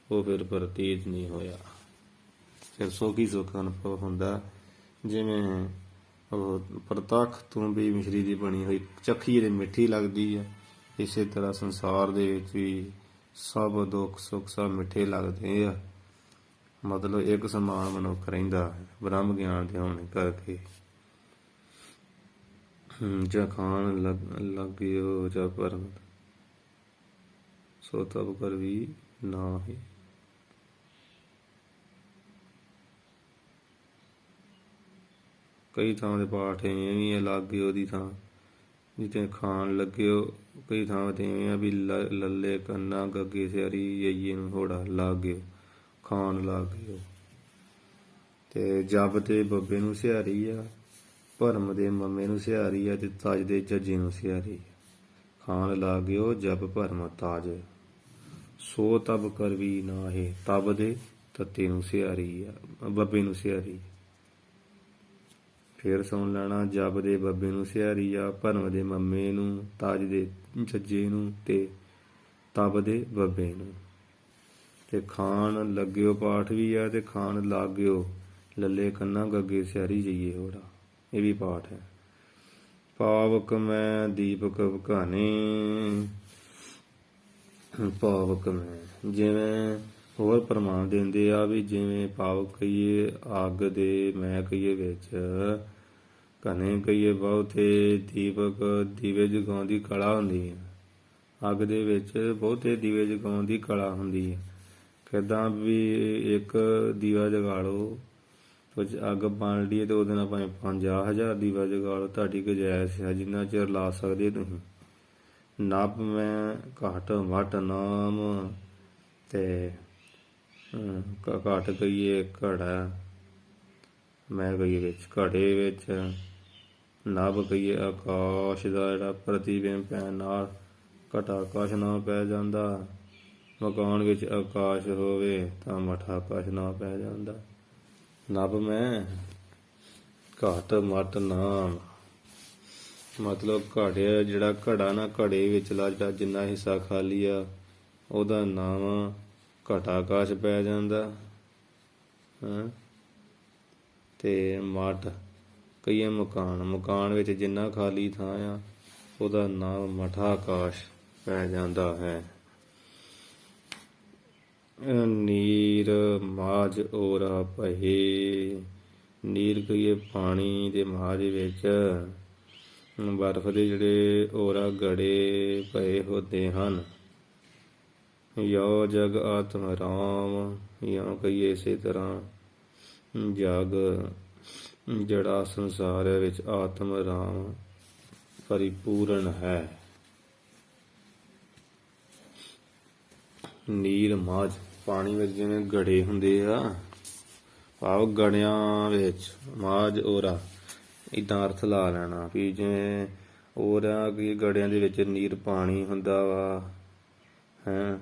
ਉਹ ਫਿਰ ਪ੍ਰਤੀਤ ਨਹੀਂ ਹੋਇਆ। ਫਿਰ ਸੁੱਖ ਹੀ ਸੁੱਖ ਅਨੁਭਵ ਹੁੰਦਾ। ਜਿਵੇਂ ਉਹ ਪ੍ਰਤੱਖ ਤੂੰ ਵੀ ਮਿਸ਼ਰੀ ਦੀ ਬਣੀ ਹੋਈ ਚੱਖੀ ਜਿਹੜੀ ਮਿੱਠੀ ਲੱਗਦੀ ਆ, ਇਸੇ ਤਰ੍ਹਾਂ ਸੰਸਾਰ ਦੇ ਵਿੱਚ ਵੀ ਸਭ ਦੁੱਖ ਸੁੱਖ ਸਭ ਮਿੱਠੇ ਲੱਗਦੇ ਆ। ਮਤਲਬ ਇੱਕ ਸਮਾਨ ਮਨੁੱਖ ਰਹਿੰਦਾ ਬ੍ਰਹਮ ਗਿਆਨ ਦੇ ਹੋਣ ਕਰਕੇ। ਜਾਂ ਖਾਣ ਲੱਗਿਓ ਜਾਂ ਪਰਮ, ਸੋ ਤਬ ਕਰ ਵੀ ਨਾ ਹੀ। ਕਈ ਥਾਂ ਦੇ ਪਾਠ ਐਵੇਂ ਵੀ ਲਾਗੇ ਉਹਦੀ ਥਾਂ ਜਿੱਥੇ ਖਾਣ ਲੱਗਿਓ, ਕਈ ਥਾਂ ਤੇ ਐਵੇਂ ਆ ਵੀ ਲੱਲੇ ਕੰਨਾ ਗੱਗੇ ਸਿਆਰੀ ਯਈਏ ਨੂੰ ਹੋੜਾ ਲਾਗਿਓ, ਖਾਣ ਲਾਗਿਓ। ਤੇ ਜਬ ਤੇ ਬੱਬੇ ਨੂੰ ਸਿਹਾਰੀ ਆ, ਭਰਮ ਦੇ ਮੰਮੇ ਨੂੰ ਸਿਹਾਰੀ ਆ, ਤੇ ਤਾਜ ਦੇ ਜੱਜੇ ਨੂੰ ਸਿਹਾਰੀ। ਖਾਣ ਲਾਗਿਓ ਜਬ ਭਰਮ ਤਾਜ, ਸੋ ਤਬ ਕਰਵੀ ਨਾਹੀ, ਤਬ ਦੇ ਤੱਤੇ ਨੂੰ ਸਿਹਾਰੀ ਆ, ਬੱਬੇ ਨੂੰ ਸਿਹਾਰੀ। ਫੇਰ ਸੁਣ ਲੈਣਾ, ਜਬ ਦੇ ਬੱਬੇ ਨੂੰ ਸਿਹਾਰੀ ਆ, ਭਰਮ ਦੇ ਮੰਮੇ ਨੂੰ, ਤਾਜ ਦੇ ਜੱਜੇ ਨੂੰ, ਤੇ ਤਬ ਦੇ ਬੱਬੇ ਨੂੰ। ਤੇ ਖਾਣ ਲੱਗਿਓ ਪਾਠ ਵੀ ਆ, ਤੇ ਖਾਣ ਲਾਗਿਓ ਲੱਲੇ ਕੰਨਾ ਗੱਗੇ ਸਿਹਾਰੀ ਜਈਏ ਹੋੜਾ, ਇਹ ਵੀ ਪਾਠ ਹੈ। ਪਾਵਕ ਮੈਂ ਦੀਪਕ ਵਕਾਨੇ, ਪਾਵਕ ਮੈਂ ਜਿਵੇਂ ਹੋਰ ਪ੍ਰਮਾਣ ਦਿੰਦੇ ਆ ਵੀ ਜਿਵੇਂ ਪਾਵਕ ਕਹੀਏ ਅੱਗ ਦੇ, ਮੈਂ ਕਹੀਏ ਵਿੱਚ, ਘਨੇ ਕਹੀਏ ਬਹੁਤੇ, ਦੀਪਕ ਦੀਵੇ ਜਗਾਉਣ ਦੀ ਕਲਾ ਹੁੰਦੀ ਹੈ। ਅੱਗ ਦੇ ਵਿੱਚ ਬਹੁਤੇ ਦੀਵੇ ਜਗਾਉਣ ਦੀ ਕਲਾ ਹੁੰਦੀ ਹੈ। ਕਿੱਦਾਂ ਵੀ ਇੱਕ ਦੀਵਾ ਜਗਾ ਲਓ, ਅੱਗ ਬਣ ਲਈ ਤੇ ਉਹਦੇ ਨਾਲ ਭਾਵੇਂ 50,000 ਦੀਵਾ ਜਗਾ ਲਓ, ਤੁਹਾਡੀ ਗੁੰਜਾਇਸ਼ ਹੈ ਜਿੰਨਾ ਚਿਰ ਲਾ ਸਕਦੇ ਤੁਸੀਂ। ਨਭ ਮੈਂ ਘਟ ਵਟ ਨਾਮ, ਤੇ ਘਟ ਕਹੀਏ ਘੜਾ, ਮੈਂ ਕਹੀਏ ਵਿੱਚ ਘੜੇ ਵਿੱਚ, ਨਭ ਕਹੀਏ ਆਕਾਸ਼ ਦਾ ਜਿਹੜਾ ਪ੍ਰਤੀਬਿੰਬ ਪੈਣ ਨਾਲ ਘਟਾ ਆਕਾਸ਼ ਨਾ ਪੈ ਜਾਂਦਾ। ਮਕਾਨ ਵਿੱਚ ਆਕਾਸ਼ ਹੋਵੇ ਤਾਂ ਮਠ ਆਕਾਸ਼ ਨਾ ਪੈ ਜਾਂਦਾ। ਨਭ ਮੈਂ ਘਟ ਮਟ ਨਾਮ, ਮਤਲਬ ਘੜਿਆ ਜਿਹੜਾ ਘੜਾ ਨਾ, ਘੜੇ ਵਿਚਲਾ ਜਿਹੜਾ ਜਿੰਨਾ ਹਿੱਸਾ ਖਾਲੀ ਆ ਉਹਦਾ ਨਾਮ ਘਟਾ ਆਕਾਸ਼ ਪੈ ਜਾਂਦਾ। ਤੇ ਮਠ ਕਹੀਏ ਮਕਾਨ, ਮਕਾਨ ਵਿੱਚ ਜਿੰਨਾ ਖਾਲੀ ਥਾਂ ਆ ਉਹਦਾ ਨਾਮ ਮਠਾ ਆਕਾਸ਼ ਪੈ ਜਾਂਦਾ ਹੈ। ਨੀਰ ਮਾਝ ਓਰਾ ਭਏ, ਨੀਰ ਕਹੀਏ ਪਾਣੀ ਦੇ ਮਾਝ ਵਿੱਚ ਬਰਫ਼ ਦੇ ਜਿਹੜੇ ਓਰਾ ਗੜੇ ਪਏ ਹੁੰਦੇ ਹਨ। ਯੋ ਜਗ ਆਤਮ ਰਾਮ, ਜਾਂ ਕਹੀਏ ਇਸੇ ਤਰ੍ਹਾਂ ਜਗ ਜਿਹੜਾ ਸੰਸਾਰ ਵਿੱਚ ਆਤਮ ਰਾਮ ਪਰਿਪੂਰਨ ਹੈ। ਨੀਰ ਮਾਝ ਪਾਣੀ ਵਿੱਚ ਜਿਵੇਂ ਗੜੇ ਹੁੰਦੇ ਆ, ਭਾਵ ਗੜਿਆਂ ਵਿੱਚ, ਮਾਝ ਓਰਾ ਇੱਦਾਂ ਅਰਥ ਲਾ ਲੈਣਾ ਵੀ ਜਿਵੇਂ ਓਰਾ ਕਿ ਗੜਿਆਂ ਦੇ ਵਿੱਚ ਨੀਰ ਪਾਣੀ ਹੁੰਦਾ ਵਾ, ਹੈਂ।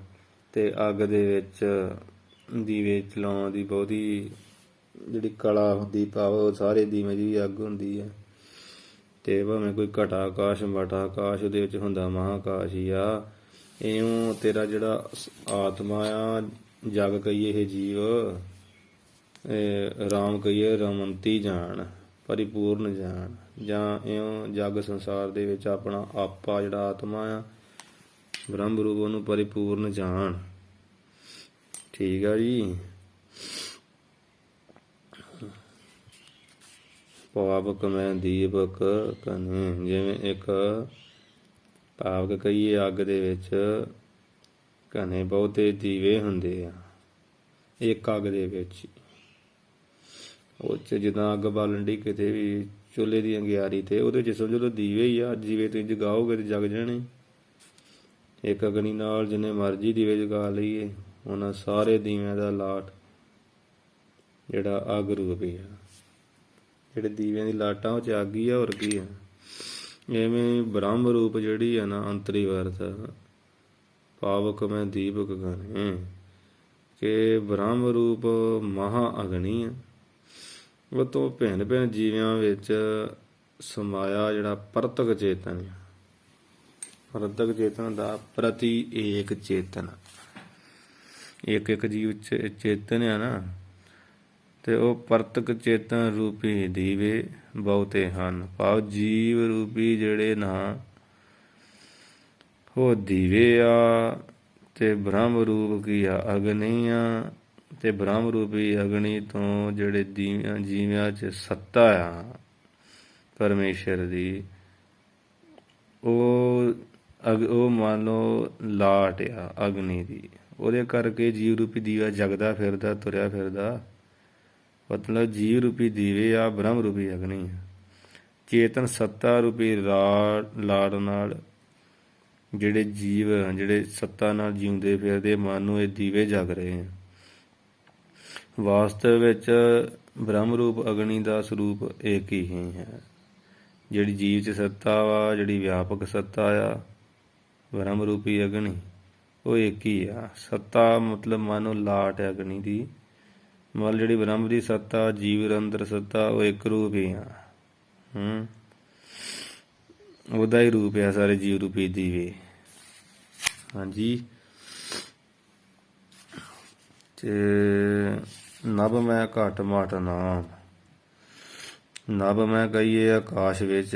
ਤੇ ਅੱਗ ਦੇ ਵਿੱਚ ਦੀਵੇ ਚਲਾਉਣ ਦੀ ਬਹੁਤੀ ਜਿਹੜੀ ਕਲਾ ਹੁੰਦੀ, ਭਾਵ ਸਾਰੇ ਦੀਵੇ ਦੀ ਅੱਗ ਹੁੰਦੀ ਹੈ। ਤੇ ਭਾਵੇਂ ਕੋਈ ਘਟਾ ਆਕਾਸ਼ ਮਠਾ ਆਕਾਸ਼, ਉਹਦੇ ਵਿੱਚ ਹੁੰਦਾ ਮਹਾਂਕਾਸ਼ ਹੀ ਆ। ਇਉਂ ਤੇਰਾ ਜਿਹੜਾ ਆਤਮਾ ਆ, ਜਗ ਕਹੀਏ ਇਹ ਜੀਵ, ਰਾਮ ਕਹੀਏ ਰਮੰਤੀ ਜਾਣ, ਪਰਿਪੂਰਨ ਜਾਣ, ਜਾਂ ਇਉਂ ਜਗ ਸੰਸਾਰ ਦੇ ਵਿੱਚ ਆਪਣਾ ਆਪਾ ਜਿਹੜਾ ਆਤਮਾ ਆ ਬ੍ਰਹਮ ਰੂਪ, ਉਹਨੂੰ ਪਰਿਪੂਰਨ ਜਾਣ। ਠੀਕ ਆ ਜੀ। ਪਾਵਕ ਮੈਂ ਦੀਪਕ ਕਨੇ, ਜਿਵੇਂ ਇੱਕ ਪਾਵਕ ਕਹੀਏ ਅੱਗ ਦੇ ਵਿੱਚ ਘਨੇ ਬਹੁਤੇ ਦੀਵੇ ਹੁੰਦੇ ਆ ਇੱਕ ਅੱਗ ਦੇ ਵਿੱਚ। ਉਹ 'ਚ ਜਿੱਦਾਂ ਅੱਗ ਬਾਲਣ ਦੀ ਕਿਤੇ ਵੀ ਚੁੱਲ੍ਹੇ ਦੀ ਅੰਗਿਆਰੀ ਤੇ, ਉਹਦੇ 'ਚ ਸਮਝ ਲਓ ਦੀਵੇ ਹੀ ਆ। ਦੀਵੇ ਤੁਸੀਂ ਜਗਾਓਗੇ ਤੇ ਜਗ ਜਾਣੇ। ਇੱਕ ਅਗਨੀ ਨਾਲ ਜਿੰਨੇ ਮਰਜ਼ੀ ਦੀਵੇ ਜਗਾ ਲਈਏ, ਉਹਨਾਂ ਸਾਰੇ ਦੀਵਿਆਂ ਦਾ ਲਾਟ ਜਿਹੜਾ ਅੱਗ ਰੂਪ ਹੀ ਆ। ਜਿਹੜੇ ਦੀਵਿਆਂ ਦੀ ਲਾਟਾਂ ਉਹ 'ਚ ਅੱਗ ਹੀ ਆ, ਹੋਰ ਕੀ ਆ। ਇਵੇਂ ਬ੍ਰਹਮ ਰੂਪ ਜਿਹੜੀ ਆ ਨਾ ਅੰਤਰੀ ਵਰਤ, ਪਾਵਕ ਮੈਂ ਦੀਪਕ ਕਨੇ, ਕਿ ਬ੍ਰਹਮ ਰੂਪ ਮਹਾਂ ਅਗਨੀ ਆ। ਉਹ ਤੋਂ ਭਿੰਨ ਭਿੰਨ ਜੀਵਿਆਂ ਵਿੱਚ ਸਮਾਇਆ ਜਿਹੜਾ ਪਰਤਕ ਚੇਤਨ ਆ। ਪਰਤਕ ਚੇਤਨ ਦਾ ਪ੍ਰਤੀ ਏਕ ਚੇਤਨ, ਇੱਕ ਇੱਕ ਜੀਵ ਚੇਤਨ ਆ ਨਾ, ਤੇ ਉਹ ਪਰਤਕ ਚੇਤਨ ਰੂਪੀ ਦੀਵੇ ਬਹੁਤੇ ਹਨ। ਭਾਵ ਜੀਵ ਰੂਪੀ ਜਿਹੜੇ ਨਾ ਉਹ ਦੀਵੇ ਆ, ਤੇ ਬ੍ਰਹਮ ਰੂਪ ਕੀ ਆ ਅਗਨੀ ਆ। ਤੇ ਬ੍ਰਹਮ ਰੂਪੀ ਅਗਨੀ ਤੋਂ ਜਿਹੜੇ ਜੀਵਿਆਂ 'ਚ ਸੱਤਾ ਆ ਪਰਮੇਸ਼ਰ ਦੀ, ਉਹ ਮੰਨ ਲਓ ਲਾਟ ਆ ਅਗਨੀ ਦੀ। ਉਹਦੇ ਕਰਕੇ ਜੀਵ ਰੂਪੀ ਦੀਵਾ ਜਗਦਾ ਫਿਰਦਾ, ਤੁਰਿਆ ਫਿਰਦਾ। ਮਤਲਬ ਜੀਵ ਰੂਪੀ ਦੀਵੇ ਆ, ਬ੍ਰਹਮ ਰੂਪੀ ਅਗਨੀ ਆ। ਚੇਤਨ ਸੱਤਾ ਰੂਪੀ ਲਾੜ ਨਾਲ ਜਿਹੜੇ ਜੀਵ ਜਿਹੜੇ ਸੱਤਾ ਨਾਲ ਜਿਉਂਦੇ ਫਿਰਦੇ, ਮਨ ਨੂੰ ਇਹ ਦੀਵੇ ਜਗ ਰਹੇ ਆ। ਵਾਸਤਵ ਵਿੱਚ ਬ੍ਰਹਮ ਰੂਪ ਅਗਨੀ ਦਾ ਸਰੂਪ ਇੱਕ ਹੀ ਹੈ। ਜਿਹੜੀ ਜੀਵ 'ਚ ਸੱਤਾ ਵਾ, ਜਿਹੜੀ ਵਿਆਪਕ ਸੱਤਾ ਆ ਬ੍ਰਹਮ ਰੂਪੀ ਅਗਨੀ, ਉਹ ਇੱਕ ਹੀ ਆ। ਸੱਤਾ ਮਤਲਬ ਮੰਨ ਲਓ ਲਾਟ ਹੈ ਅਗਨੀ ਦੀ, ਮਤਲਬ ਜਿਹੜੀ ਬ੍ਰਹਮ ਦੀ ਸੱਤਾ, ਜੀਵ ਅੰਦਰ ਸੱਤਾ, ਉਹ ਇੱਕ ਰੂਪ ਹੀ ਆ। ਉਹਦਾ ਹੀ ਰੂਪ ਆ ਸਾਰੇ ਜੀਵ ਰੂਪੀ ਦੀਵੇ। ਹਾਂਜੀ। ਤੇ ਨਭ ਮੈਂ ਘਟ ਮਟ ਨਾਮ, ਨਭ ਮੈਂ ਕਹੀਏ ਆਕਾਸ਼ ਵਿੱਚ,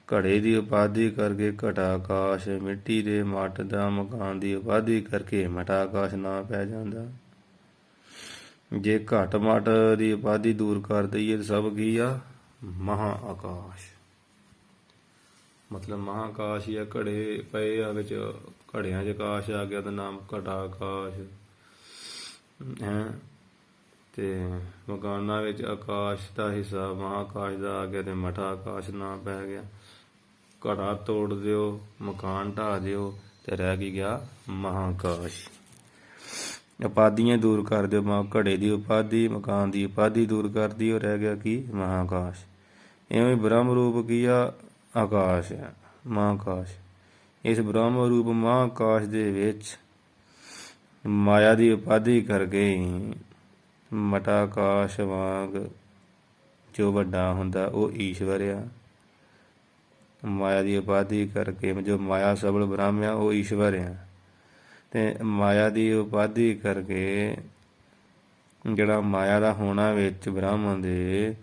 ਘੜੇ ਦੀ ਉਪਾਧੀ ਕਰਕੇ ਘਟਾ ਆਕਾਸ਼, ਮਿੱਟੀ ਦੇ ਮੱਟ ਦਾ ਮਕਾਨ ਦੀ ਉਪਾਧੀ ਕਰਕੇ ਮਟਾ ਆਕਾਸ਼ ਨਾ ਪੈ ਜਾਂਦਾ। ਜੇ ਘਟ ਮਟ ਦੀ ਉਪਾਧੀ ਦੂਰ ਕਰ ਦਈਏ ਤਾਂ ਸਭ ਕੀ ਆ ਮਹਾਂ ਆਕਾਸ਼। ਮਤਲਬ ਮਹਾਂ ਆਕਾਸ਼ ਹੀ ਆ। ਘੜੇ ਪਏ ਆ ਵਿੱਚ, ਘੜਿਆਂ 'ਚ ਆਕਾਸ਼ ਆ ਗਿਆ ਤਾਂ ਨਾਮ ਘਟਾ ਆਕਾਸ਼ ਹੈ। ਤੇ ਮਕਾਨਾਂ ਵਿੱਚ ਆਕਾਸ਼ ਦਾ ਹਿੱਸਾ ਮਹਾਂ ਆਕਾਸ਼ ਦਾ ਆ ਗਿਆ ਤੇ ਮਠਾ ਆਕਾਸ਼ ਨਾ ਪੈ ਗਿਆ। ਘੜਾ ਤੋੜ ਦਿਓ, ਮਕਾਨ ਢਾਹ ਦਿਓ, ਤੇ ਰਹਿ ਕੀ ਗਿਆ ਮਹਾਂ ਆਕਾਸ਼। ਉਪਾਧੀਆਂ ਦੂਰ ਕਰ ਦਿਓ, ਘੜੇ ਦੀ ਉਪਾਧੀ, ਮਕਾਨ ਦੀ ਉਪਾਧੀ ਦੂਰ ਕਰ ਦਿਓ, ਰਹਿ ਗਿਆ ਕੀ ਮਹਾਂ ਆਕਾਸ਼। ਇਵੇਂ ਬ੍ਰਹਮ ਰੂਪ ਕੀ ਆ ਆਕਾਸ਼ ਹੈ, ਮਹਾਂਕਾਸ਼। ਇਸ ਬ੍ਰਹਮ ਰੂਪ ਮਹਾਂਕਾਸ਼ ਦੇ ਵਿੱਚ ਮਾਇਆ ਦੀ ਉਪਾਧੀ ਕਰਕੇ ਹੀ ਮਟਾ ਆਕਾਸ਼ ਵਾਂਗ ਜੋ ਵੱਡਾ ਹੁੰਦਾ ਉਹ ਈਸ਼ਵਰ ਆ। ਮਾਇਆ ਦੀ ਉਪਾਧੀ ਕਰਕੇ ਜੋ ਮਾਇਆ ਸਬਲ ਬ੍ਰਹਮ ਆ ਉਹ ਈਸ਼ਵਰ ਆ। ਤੇ ਮਾਇਆ ਦੀ ਉਪਾਧੀ ਕਰਕੇ ਜਿਹੜਾ ਮਾਇਆ ਦਾ ਹੋਣਾ ਵਿੱਚ ਬ੍ਰਹਮ ਦੇ,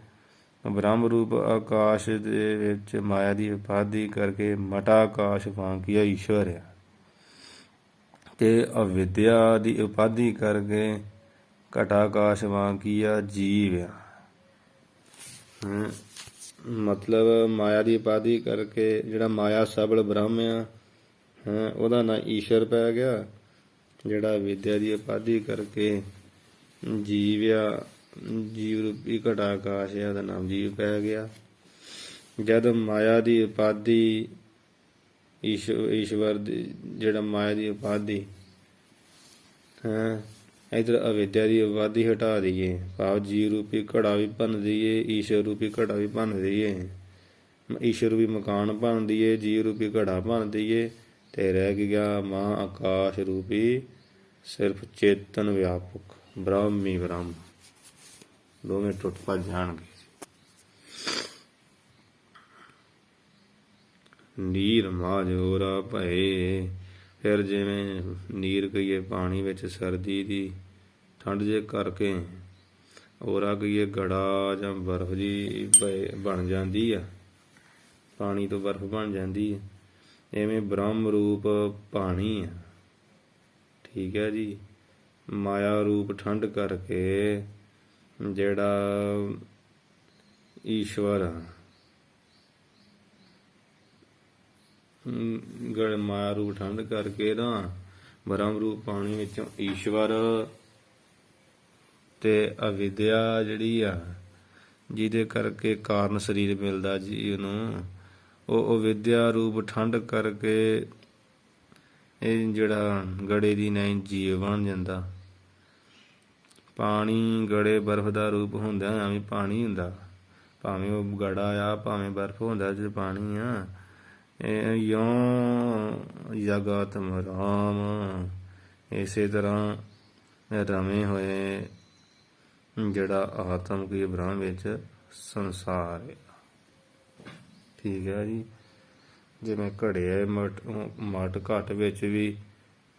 ਬ੍ਰਹਮ ਰੂਪ ਆਕਾਸ਼ ਦੇ ਵਿੱਚ ਮਾਇਆ ਦੀ ਉਪਾਧੀ ਕਰਕੇ ਮਟਾ ਆਕਾਸ਼ ਵਾਂਕਿਆ ਈਸ਼ਵਰ ਆ। ਤੇ ਅਵਿਦਿਆ ਦੀ ਉਪਾਧੀ ਕਰਕੇ ਘਟਾ ਆਕਾਸ਼ ਵਾਂਕਿਆ ਜੀਵ ਆ। ਮਤਲਬ ਮਾਇਆ ਦੀ ਉਪਾਧੀ ਕਰਕੇ ਜਿਹੜਾ ਮਾਇਆ ਸਬਲ ਬ੍ਰਹਮ ਆ ਉਹਦਾ ਨਾਂ ਈਸ਼ਵਰ ਪੈ ਗਿਆ। ਜਿਹੜਾ ਵਿਦਿਆ ਦੀ ਉਪਾਧੀ ਕਰਕੇ ਜੀਵ ਆ, ਜੀਵ ਰੂਪੀ ਘਟਾ ਆਕਾਸ਼ ਆ, ਉਹਦਾ ਨਾਮ ਜੀਵ ਪੈ ਗਿਆ। ਜਦ ਮਾਇਆ ਦੀ ਉਪਾਧੀ ਈਸ਼ਵਰ ਦੀ, ਜਿਹੜਾ ਮਾਇਆ ਦੀ ਉਪਾਧੀ ਇੱਧਰ ਅਵਿਦਿਆ ਦੀ ਉਪਾਧੀ ਹਟਾ ਦਈਏ, ਭਾਵ ਜੀਵ ਰੂਪੀ ਘੜਾ ਵੀ ਭੰਨ ਦਈਏ, ਈਸ਼ਵਰ ਰੂਪੀ ਘੜਾ ਵੀ ਭੰਨ ਦਈਏ, ਈਸ਼ਵਰ ਰੂਪੀ ਮਕਾਨ ਭੰਨ ਦਈਏ, ਜੀਵ ਰੂਪੀ ਘੜਾ ਭੰਨ ਦਈਏ, ਤੇ ਰਹਿ ਗਿਆ ਮਹਾਂ ਆਕਾਸ਼ ਰੂਪੀ ਸਿਰਫ ਚੇਤਨ ਵਿਆਪਕ ਬ੍ਰਹਮ ਹੀ ਬ੍ਰਹਮ। ਦੋਵੇਂ ਟੁੱਟ ਭੱਜ ਜਾਣਗੇ। ਨੀਰ ਮਾਝੋਰਾ ਭਏ। ਫਿਰ ਜਿਵੇਂ ਨੀਰ ਕਹੀਏ ਪਾਣੀ ਵਿੱਚ ਸਰਦੀ ਦੀ ਠੰਡ ਜੇ ਕਰਕੇ, ਔਰਾ ਕਹੀਏ ਗੜਾ ਜਾਂ ਬਰਫ਼ ਜੀ ਬਣ ਜਾਂਦੀ ਆ, ਪਾਣੀ ਤੋਂ ਬਰਫ਼ ਬਣ ਜਾਂਦੀ ਹੈ। ਇਵੇਂ ਬ੍ਰਹਮ ਰੂਪ ਪਾਣੀ ਆ, ਠੀਕ ਹੈ ਜੀ। ਮਾਇਆ ਰੂਪ ਠੰਡ ਕਰਕੇ ਜਿਹੜਾ ਈਸ਼ਵਰ ਆ, ਮਾਇਆ ਰੂਪ ਠੰਡ ਕਰਕੇ ਨਾ ਬ੍ਰਹਮ ਰੂਪ ਪਾਣੀ ਵਿੱਚੋਂ ਈਸ਼ਵਰ ਤੇ ਅਵਿਦਿਆ ਜਿਹੜੀ ਆ, ਜਿਹਦੇ ਕਰਕੇ ਕਾਰਨ ਸਰੀਰ ਮਿਲਦਾ ਜੀਵ ਨੂੰ, ਉਹ ਅਵਿਦਿਆ ਰੂਪ ਠੰਡ ਕਰਕੇ ਇਹ ਜਿਹੜਾ ਗੜੇ ਦੀ ਨਹੀਂ ਜੀਵ ਬਣ ਜਾਂਦਾ। ਪਾਣੀ ਗੜੇ ਬਰਫ਼ ਦਾ ਰੂਪ ਹੁੰਦਾ, ਐਵੇਂ ਪਾਣੀ ਹੁੰਦਾ, ਭਾਵੇਂ ਉਹ ਗੜਾ ਆ ਭਾਵੇਂ ਬਰਫ਼ ਹੁੰਦਾ ਜੇ ਪਾਣੀ ਆ। ਯੋਂ ਜਗਤਮ ਰਾਮ, ਇਸੇ ਤਰ੍ਹਾਂ ਰਵੇਂ ਹੋਏ ਜਿਹੜਾ ਆਤਮ ਕੀ ਬ੍ਰਹਮ ਵਿੱਚ ਸੰਸਾਰ ਹੈ, ਠੀਕ ਹੈ ਜੀ। ਜਿਵੇਂ ਘੜੇ ਮਟ ਘਟ ਵਿੱਚ ਵੀ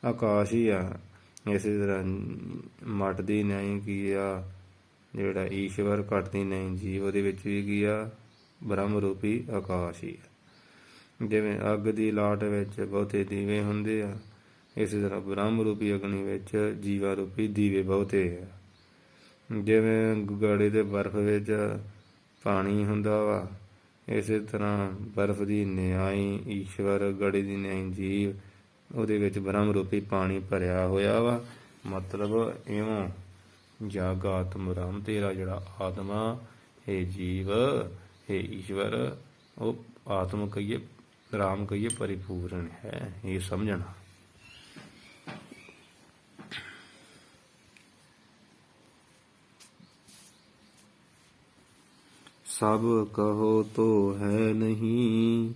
ਆਕਾਸ਼ ਹੀ ਆ, ਇਸੇ ਤਰ੍ਹਾਂ ਮਟ ਦੀ ਨਹੀਂ ਕੀ ਆ ਜਿਹੜਾ ਈਸ਼ਵਰ, ਘਟ ਦੀ ਨਹੀਂ ਜੀਵ, ਉਹਦੇ ਵਿੱਚ ਵੀ ਕੀ ਆ ਬ੍ਰਹਮ ਰੂਪੀ ਆਕਾਸ਼ ਹੀ ਆ। ਜਿਵੇਂ ਅੱਗ ਦੀ ਲਾਟ ਵਿੱਚ ਬਹੁਤੇ ਦੀਵੇ ਹੁੰਦੇ ਆ, ਇਸੇ ਤਰ੍ਹਾਂ ਬ੍ਰਹਮ ਰੂਪੀ ਅਗਨੀ ਵਿੱਚ ਜੀਵਾ ਰੂਪੀ ਦੀਵੇ ਬਹੁਤੇ ਆ। ਜਿਵੇਂ ਗੜੇ ਦੇ ਬਰਫ਼ ਵਿੱਚ ਪਾਣੀ ਹੁੰਦਾ ਵਾ, ਇਸੇ ਤਰ੍ਹਾਂ ਬਰਫ਼ ਦੀ ਨਿਆਈ ਈਸ਼ਵਰ, ਗੜੇ ਦੀ ਨਿਆਈ ਜੀਵ, ਉਹਦੇ ਵਿੱਚ ਬ੍ਰਹਮ ਰੂਪੀ ਪਾਣੀ ਭਰਿਆ ਹੋਇਆ ਵਾ। ਮਤਲਬ ਇਉਂ ਜਾਗਾਤਮ ਰਾਮ, ਤੇਰਾ ਜਿਹੜਾ ਆਤਮਾ ਹੈ ਜੀਵ ਹੈ ਈਸ਼ਵਰ, ਉਹ ਆਤਮ ਕਹੀਏ ਰਾਮ ਕਹੀਏ ਪਰਿਪੂਰਨ ਹੈ, ਇਹ ਸਮਝਣਾ। ਸਭ ਕਹੋ ਤੋ ਹੈ ਨਹੀਂ,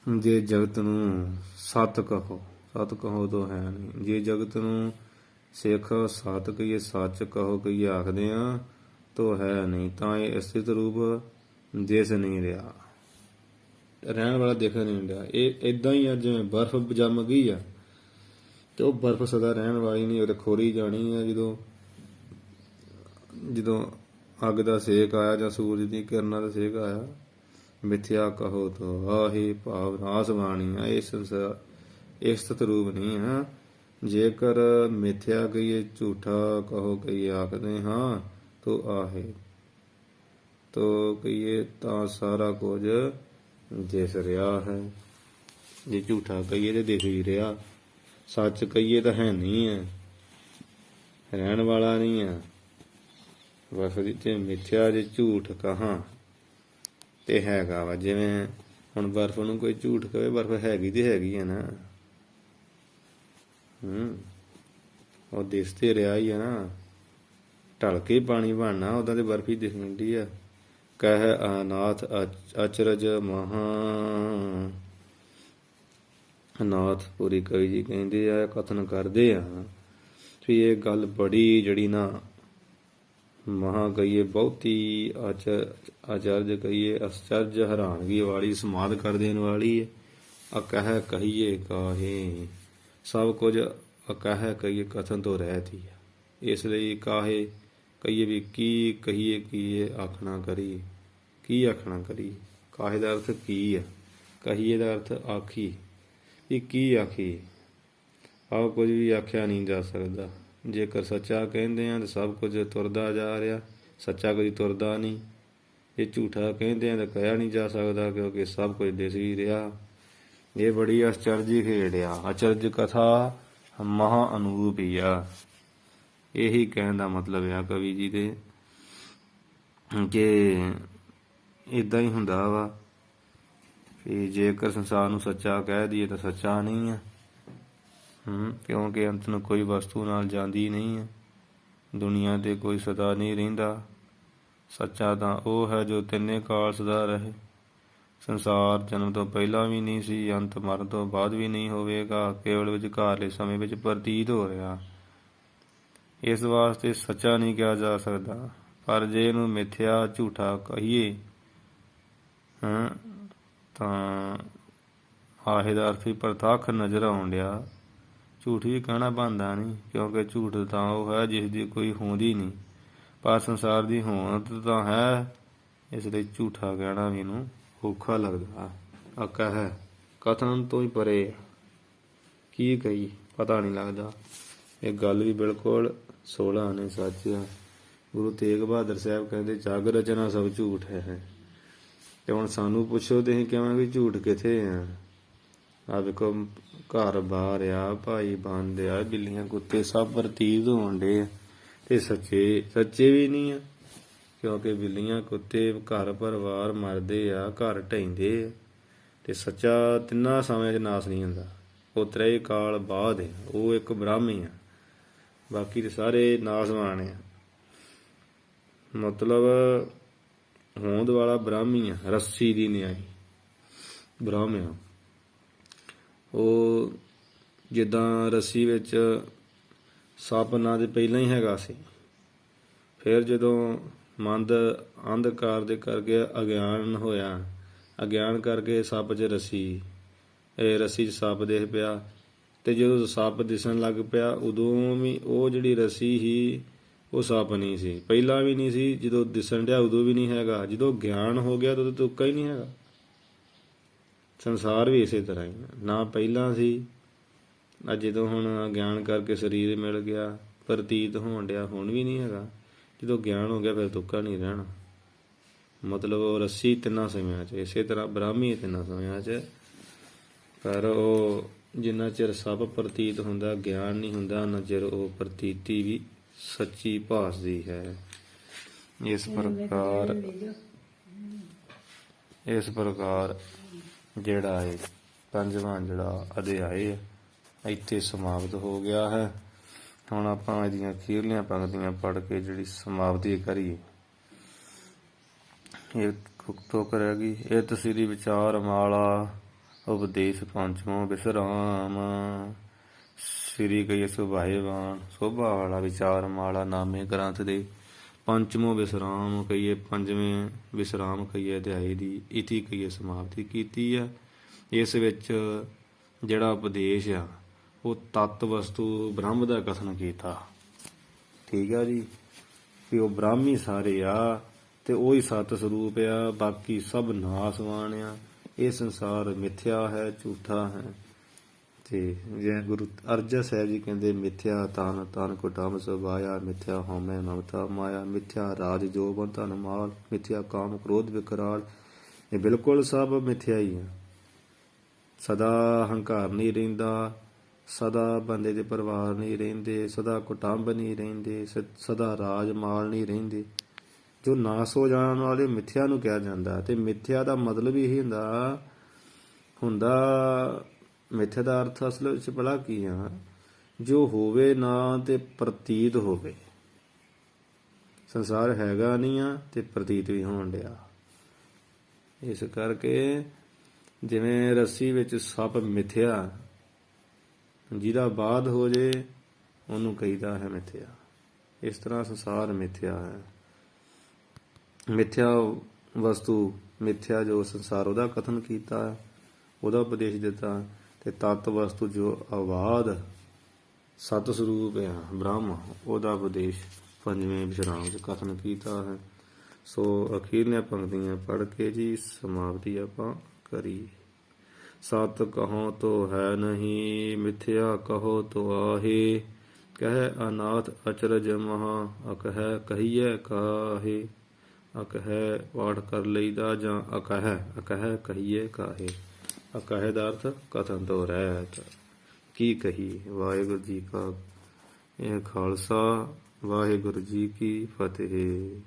ਜੇ ਜਗਤ ਨੂੰ ਸਤ ਕਹੋ, ਸਤ ਕਹੋ ਤੋ ਹੈ ਨਹੀਂ। ਜੇ ਜਗਤ ਨੂੰ ਸਿੱਖ ਸਤ ਕਹੀਏ, ਸੱਚ ਕਹੋ ਕਹੀਏ ਆਖਦੇ ਆ, ਤੋ ਹੈ ਨਹੀਂ, ਤਾਂ ਇਹ ਅਸਥਿਤ ਰੂਪ ਦਿਸ ਨਹੀਂ ਰਿਹਾ, ਰਹਿਣ ਵਾਲਾ ਦਿਖ ਨਹੀਂ ਰਿਹਾ। ਇਹ ਏਦਾਂ ਹੀ ਆ ਜਿਵੇਂ ਬਰਫ਼ ਜੰਮ ਗਈ ਆ ਤੇ ਉਹ ਬਰਫ਼ ਸਦਾ ਰਹਿਣ ਵਾਲੀ ਨਹੀਂ, ਉਹ ਤਾਂ ਖੋਰੀ ਜਾਣੀ ਆ। ਜਦੋਂ ਅੱਗ ਦਾ ਸੇਕ ਆਇਆ ਜਾਂ ਸੂਰਜ ਦੀ ਕਿਰਨਾਂ ਦਾ ਸੇਕ ਆਇਆ, ਮਿਥਿਆ ਕਹੋ ਤੋ ਆਹੀ ਭਾਵ ਨਾਸ ਬਾਣੀ ਆ। ਇਹ ਸੰਸਾਰ ਇਸ ਸਤ ਰੂਪ ਨਹੀਂ ਹੈ। ਜੇਕਰ ਮਿਥਿਆ ਕਹੀਏ, ਝੂਠਾ ਕਹੋ ਕਹੀਏ ਆਖਦੇ ਹਾਂ, ਤੋ ਆਹੇ ਤੋ ਕਹੀਏ ਤਾਂ ਸਾਰਾ ਕੁਝ ਦਿਸ ਰਿਹਾ ਹੈ। ਜੇ ਝੂਠਾ ਕਹੀਏ ਤਾਂ ਦਿਸ ਹੀ ਰਿਹਾ, ਸੱਚ ਕਹੀਏ ਤਾਂ ਹੈ ਨਹੀਂ ਹੈ, ਰਹਿਣ ਵਾਲਾ ਨਹੀਂ ਹੈ। ਬਸ ਜੇ ਮਿਥਿਆ ਜੇ ਝੂਠ ਕਹਾਂ ਤੇ ਹੈਗਾ ਵਾ। ਜਿਵੇਂ ਹੁਣ ਬਰਫ਼ ਨੂੰ ਕੋਈ ਝੂਠ ਕਹੇ, ਬਰਫ਼ ਹੈਗੀ ਤੇ ਹੈਗੀ ਹੈ ਨਾ, ਉਹ ਦਿਸ ਤੇ ਰਿਹਾ ਹੀ ਹੈ ਨਾ, ਢਲ ਕੇ ਪਾਣੀ ਬਣਨਾ, ਉਹਦਾ ਤੇ ਬਰਫ਼ ਹੀ ਦਿਸਣ ਡਈ ਆ। ਕਹਿ ਅਨਾਥ ਅਚਰਜ ਮਹਾ, ਅਨਾਥ ਪੁਰੀ ਕਵੀ ਜੀ ਕਹਿੰਦੇ ਆ, ਕਥਨ ਕਰਦੇ ਆ ਵੀ ਇਹ ਗੱਲ ਬੜੀ ਜਿਹੜੀ ਨਾ ਮਹਾ ਕਹੀਏ ਬਹੁਤੀ ਆਚਰਜ ਕਹੀਏ ਅਸਚਰਜ ਹੈਰਾਨਗੀ ਵਾਲੀ, ਸਮਾਧ ਕਰ ਦੇਣ ਵਾਲੀ ਹੈ। ਅਕਹਿ ਕਹੀਏ ਕਾਹੇ, ਸਭ ਕੁਝ ਅਕਹਿ ਕਹੀਏ ਕਥਨ ਤੋਂ ਰਹਿਤ ਹੀ ਆ। ਇਸ ਲਈ ਕਾਹੇ ਕਹੀਏ ਵੀ ਕੀ ਕਹੀਏ, ਕੀ ਆਖਣਾ ਕਰੀਏ, ਕੀ ਆਖਣਾ ਕਰੀਏ। ਕਾਹੇ ਦਾ ਅਰਥ ਕੀ ਆ, ਕਹੀਏ ਦਾ ਅਰਥ ਆਖੀ, ਵੀ ਕੀ ਆਖੀਏ। ਆਹ ਕੁਝ ਵੀ ਆਖਿਆ ਨਹੀਂ ਜਾ ਸਕਦਾ। ਜੇਕਰ ਸੱਚਾ ਕਹਿੰਦੇ ਆ ਤਾਂ ਸਭ ਕੁਝ ਤੁਰਦਾ ਜਾ ਰਿਹਾ, ਸੱਚਾ ਕਦੀ ਤੁਰਦਾ ਨਹੀਂ। ਜੇ ਝੂਠਾ ਕਹਿੰਦੇ ਆ ਤਾਂ ਕਹਿਆ ਨਹੀਂ ਜਾ ਸਕਦਾ, ਕਿਉਂਕਿ ਸਭ ਕੁਝ ਦਿਸ ਹੀ ਰਿਹਾ। ਇਹ ਬੜੀ ਅਚਰਜੀ ਖੇਡ ਆ, ਅਚਰਜ ਕਥਾ ਮਹਾ ਅਨੂਪ ਹੀ ਆ। ਇਹੀ ਕਹਿਣ ਦਾ ਮਤਲਬ ਆ ਕਵੀ ਜੀ ਦੇ, ਕਿ ਇੱਦਾਂ ਹੀ ਹੁੰਦਾ ਵਾ ਵੀ ਜੇਕਰ ਸੰਸਾਰ ਨੂੰ ਸੱਚਾ ਕਹਿ ਦਈਏ ਤਾਂ ਸੱਚਾ ਨਹੀਂ ਆ, ਕਿਉਂਕਿ ਅੰਤ ਨੂੰ ਕੋਈ ਵਸਤੂ ਨਾਲ ਜਾਂਦੀ ਨਹੀਂ ਹੈ। ਦੁਨੀਆ 'ਤੇ ਕੋਈ ਸਦਾ ਨਹੀਂ ਰਹਿੰਦਾ। ਸੱਚਾ ਤਾਂ ਉਹ ਹੈ ਜੋ ਤਿੰਨੇ ਕਾਲ ਸਦਾ ਰਹੇ। ਸੰਸਾਰ ਜਨਮ ਤੋਂ ਪਹਿਲਾਂ ਵੀ ਨਹੀਂ ਸੀ, ਅੰਤ ਮਰਨ ਤੋਂ ਬਾਅਦ ਵੀ ਨਹੀਂ ਹੋਵੇਗਾ, ਕੇਵਲ ਵਿਚਕਾਰਲੇ ਸਮੇਂ ਵਿੱਚ ਪ੍ਰਤੀਤ ਹੋ ਰਿਹਾ। ਇਸ ਵਾਸਤੇ ਸੱਚਾ ਨਹੀਂ ਕਿਹਾ ਜਾ ਸਕਦਾ। ਪਰ ਜੇ ਇਹਨੂੰ ਮਿਥਿਆ ਝੂਠਾ ਕਹੀਏ ਤਾਂ ਆਹੇ ਦਾ ਅਰਥ ਵੀ ਪ੍ਰਤੱਖ ਨਜ਼ਰ ਆਉਣ ਡਿਆ। ਝੂਠ ਵੀ ਕਹਿਣਾ ਬਣਦਾ ਨਹੀਂ, ਕਿਉਂਕਿ ਝੂਠ ਤਾਂ ਉਹ ਹੈ ਜਿਸ ਦੀ ਕੋਈ ਹੋਂਦ ਹੀ ਨਹੀਂ, ਪਰ ਸੰਸਾਰ ਦੀ ਹੋਂਦ ਤਾਂ ਹੈ, ਇਸ ਲਈ ਝੂਠਾ ਕਹਿਣਾ ਵੀ ਇਹਨੂੰ ਔਖਾ ਲੱਗਦਾ। ਆਕਾ ਹੈ ਕਥਨ ਤੋਂ ਹੀ ਪਰੇ, ਕੀ ਕਹੀ ਪਤਾ ਨਹੀਂ ਲੱਗਦਾ। ਇਹ ਗੱਲ ਵੀ ਬਿਲਕੁਲ 16 ਨੇ ਸੱਚ ਆ। ਗੁਰੂ ਤੇਗ ਬਹਾਦਰ ਸਾਹਿਬ ਕਹਿੰਦੇ ਜਗ ਰਚਨਾ ਸਭ ਝੂਠ ਹੈ। ਤੇ ਹੁਣ ਸਾਨੂੰ ਪੁੱਛੋ ਤੇ ਅਸੀਂ ਕਹਾਂਗੇ ਝੂਠ ਕਿੱਥੇ ਆ? ਆ ਵੇਖੋ ਘਰ ਬਾਹਰ ਆ, ਭਾਈ ਬੰਦ ਆ, ਬਿੱਲੀਆਂ ਕੁੱਤੇ ਸਭ ਪ੍ਰਤੀਤ ਹੋਣ ਡੇ ਆ, ਤੇ ਸੱਚੇ ਵੀ ਨਹੀਂ ਆ, ਕਿਉਂਕਿ ਬਿੱਲੀਆਂ ਕੁੱਤੇ ਘਰ ਪਰਿਵਾਰ ਮਰਦੇ ਆ, ਘਰ ਢਹਿੰਦੇ ਆ, ਤੇ ਸੱਚਾ ਤਿੰਨਾਂ ਸਮਿਆਂ 'ਚ ਨਾਸ ਨਹੀਂ ਹੁੰਦਾ। ਉਹ ਤ੍ਰੈ ਕਾਲ ਬਾਅਦ ਹੈ, ਉਹ ਇੱਕ ਬ੍ਰਾਹਮੀ ਆ, ਬਾਕੀ ਤੇ ਸਾਰੇ ਨਾਸਵਾਨ ਆ। ਮਤਲਬ ਹੋਂਦ ਵਾਲਾ ਬ੍ਰਾਹਮੀ ਆ, ਰੱਸੀ ਦੀ ਨਿਆਈ ਬ੍ਰਾਹਮਿਆ। ਉਹ ਜਿੱਦਾਂ ਰੱਸੀ ਵਿੱਚ ਸੱਪ ਨਾ ਦੇ ਪਹਿਲਾਂ ਹੀ ਹੈਗਾ ਸੀ, ਫਿਰ ਜਦੋਂ ਮੰਦ ਅੰਧਕਾਰ ਦੇ ਕਰਕੇ ਅਗਿਆਨ ਹੋਇਆ, ਅਗਿਆਨ ਕਰਕੇ ਸੱਪ 'ਚ ਰੱਸੀ 'ਚ ਸੱਪ ਦਿਖ ਪਿਆ, ਤੇ ਜਦੋਂ ਸੱਪ ਦਿਸਣ ਲੱਗ ਪਿਆ ਉਦੋਂ ਵੀ ਉਹ ਜਿਹੜੀ ਰੱਸੀ ਸੀ ਉਹ ਸੱਪ ਨਹੀਂ ਸੀ, ਪਹਿਲਾਂ ਵੀ ਨਹੀਂ ਸੀ, ਜਦੋਂ ਦਿਸਣ ਡਿਆ ਉਦੋਂ ਵੀ ਨਹੀਂ ਹੈਗਾ, ਜਦੋਂ ਗਿਆਨ ਹੋ ਗਿਆ ਉਦੋਂ ਤੁੱਕਾ ਹੀ ਨਹੀਂ ਹੈਗਾ। ਸੰਸਾਰ ਵੀ ਇਸੇ ਤਰ੍ਹਾਂ ਹੀ ਨਾ ਪਹਿਲਾਂ ਸੀ, ਜਦੋਂ ਹੁਣ ਗਿਆਨ ਕਰਕੇ ਸਰੀਰ ਮਿਲ ਗਿਆ, ਪ੍ਰਤੀਤ ਹੋਣ ਡਿਆ, ਹੁਣ ਵੀ ਨਹੀਂ ਹੈਗਾ, ਜਦੋਂ ਗਿਆਨ ਹੋ ਗਿਆ ਫਿਰ ਤੁੱਕਾ ਨਹੀਂ ਰਹਿਣਾ। ਮਤਲਬ ਉਹ ਰੱਸੀ ਤਿੰਨਾਂ ਸਮਿਆਂ 'ਚ, ਇਸੇ ਤਰ੍ਹਾਂ ਬ੍ਰਾਹਮੀ ਤਿੰਨਾਂ ਸਮਿਆਂ 'ਚ, ਪਰ ਉਹ ਜਿੰਨਾ ਚਿਰ ਸਭ ਪ੍ਰਤੀਤ ਹੁੰਦਾ, ਗਿਆਨ ਨਹੀਂ ਹੁੰਦਾ, ਉਹਨਾਂ ਚਿਰ ਉਹ ਪ੍ਰਤੀਤੀ ਵੀ ਸੱਚੀ ਭਾਸਦੀ ਹੈ। ਇਸ ਪ੍ਰਕਾਰ ਜਿਹੜਾ ਹੈ ਪੰਜਵਾਂ ਜਿਹੜਾ ਅਧਿਆਇ ਹੈ ਇੱਥੇ ਸਮਾਪਤ ਹੋ ਗਿਆ ਹੈ। ਹੁਣ ਆਪਾਂ ਇਹਦੀਆਂ ਅਖੀਰਲੀਆਂ ਪੰਕਤੀਆਂ ਪੜ੍ਹ ਕੇ ਜਿਹੜੀ ਸਮਾਪਤੀ ਕਰੀਏ। ਇਹ ਤੁਕ ਰਹਿ ਗਈ। ਇਤ ਸ੍ਰੀ ਵਿਚਾਰ ਮਾਲਾ ਉਪਦੇਸ਼ ਪੰਚਮੋ ਵਿਸਰਾਮ। ਸ੍ਰੀ ਕਹੀਏ ਸੁਭਾਏਵਾਨ, ਸੋਭਾ ਵਾਲਾ ਵਿਚਾਰ ਮਾਲਾ ਨਾਮੇ ਗ੍ਰੰਥ ਦੇ ਪੰਚਮੋ ਵਿਸਰਾਮ ਕਹੀਏ, ਪੰਜਵੇਂ ਵਿਸਰਾਮ ਕਹੀਏ ਅਧਿਆਇ ਦੀ ਇਤੀ ਕਹੀਏ ਸਮਾਪਤੀ ਕੀਤੀ ਆ। ਇਸ ਵਿੱਚ ਜਿਹੜਾ ਉਪਦੇਸ਼ ਆ ਉਹ ਤੱਤ ਵਸਤੂ ਬ੍ਰਹਮ ਦਾ ਕਥਨ ਕੀਤਾ। ਠੀਕ ਆ ਜੀ, ਵੀ ਉਹ ਬ੍ਰਾਹਮੀ ਸਾਰੇ ਆ ਤੇ ਉਹੀ ਸਤ ਸਰੂਪ ਆ, ਬਾਕੀ ਸਭ ਨਾਸਵਾਨ ਆ। ਇਹ ਸੰਸਾਰ ਮਿਥਿਆ ਹੈ, ਝੂਠਾ ਹੈ। ਤੇ ਜਿਵੇਂ ਗੁਰੂ ਅਰਜਨ ਸਾਹਿਬ ਜੀ ਕਹਿੰਦੇ ਮਿਥਿਆ ਤਨ ਤਨ ਕੁਟੰਬ ਸਵਾਇਆ, ਮਿਥਿਆ ਹਉਮੈ ਮਮਤਾ ਮਾਇਆ, ਮਿਥਿਆ ਰਾਜ ਜੋਬਨ ਧਨ ਮਾਲ, ਮਿਥਿਆ ਕਾਮ ਕ੍ਰੋਧ ਵਿਕਰਾਲ। ਇਹ ਬਿਲਕੁਲ ਸਭ ਮਿਥਿਆ ਹੀ ਆ। ਸਦਾ ਹੰਕਾਰ ਨਹੀਂ ਰਹਿੰਦਾ, ਸਦਾ ਬੰਦੇ ਦੇ ਪਰਿਵਾਰ ਨਹੀਂ ਰਹਿੰਦੇ, ਸਦਾ ਕੁਟੰਬ ਨਹੀਂ ਰਹਿੰਦੇ, ਸਦਾ ਰਾਜ ਮਾਲ ਨਹੀਂ ਰਹਿੰਦੇ। ਜੋ ਨਾਸ ਹੋ ਜਾਣ ਵਾਲੇ ਮਿਥਿਆ ਨੂੰ ਕਿਹਾ ਜਾਂਦਾ। ਤੇ ਮਿਥਿਆ ਦਾ ਮਤਲਬ ਇਹੀ ਹੁੰਦਾ ਮਿਥਿਆ ਦਾ ਅਰਥ ਅਸਲ ਵਿੱਚ ਭਲਾ ਕੀ ਆ? ਜੋ ਹੋਵੇ ਨਾ ਤੇ ਪ੍ਰਤੀਤ ਹੋਵੇ। ਸੰਸਾਰ ਹੈਗਾ ਨਹੀਂ ਆ ਤੇ ਪ੍ਰਤੀਤ ਵੀ ਹੋਣ ਡਿਆ। ਇਸ ਕਰਕੇ ਜਿਵੇਂ ਰੱਸੀ ਵਿੱਚ ਸੱਪ ਮਿਥਿਆ, ਜਿਹਦਾ ਬਾਅਦ ਹੋ ਜੇ ਉਹਨੂੰ ਕਹੀਦਾ ਹੈ ਮਿਥਿਆ। ਇਸ ਤਰ੍ਹਾਂ ਸੰਸਾਰ ਮਿਥਿਆ ਹੈ। ਮਿਥਿਆ ਵਸਤੂ, ਮਿਥਿਆ ਜੋ ਸੰਸਾਰ ਉਹਦਾ ਕਥਨ ਕੀਤਾ, ਉਹਦਾ ਉਪਦੇਸ਼ ਦਿੱਤਾ। ਤੇ ਤੱਤ ਵਸਤੂ ਜੋ ਅਵਾਦ ਸਤ ਸਰੂਪ ਆ ਬ੍ਰਹਮ, ਉਹਦਾ ਉਪਦੇਸ਼ ਪੰਜਵੇਂ ਵਿਸ਼ਰਾਮ 'ਚ ਕਥਨ ਕੀਤਾ ਹੈ। ਸੋ ਅਖੀਰਲੀਆਂ ਪੰਕਤੀਆਂ ਪੜ੍ਹ ਕੇ ਜੀ ਸਮਾਪਤੀ ਆਪਾਂ ਕਰੀਏ। ਸਤ ਕਹੋ ਤੋ ਹੈ ਨਹੀਂ, ਮਿਥਿਆ ਕਹੋ ਤੋ ਆਹੇ, ਕਹਿ ਅਨਾਥ ਅਚਰਜ ਮਹਾ, ਅਕਹਿ ਕਹੀਏ ਕਾਹੇ। ਅਕਹਿ ਪਾਠ ਕਰ ਲਈਦਾ ਜਾਂ ਅਕਹਿ ਕਹੀਏ ਕਾਹੇ। ਅਕਹਿ ਦਾ ਅਰਥ ਕਥਨ ਤੋਂ ਰਹਿਤ, ਕੀ ਕਹੀ। ਵਾਹਿਗੁਰੂ ਜੀ ਕਾ ਇਹ ਖਾਲਸਾ, ਵਾਹਿਗੁਰੂ ਜੀ ਕੀ ਫਤਿਹ।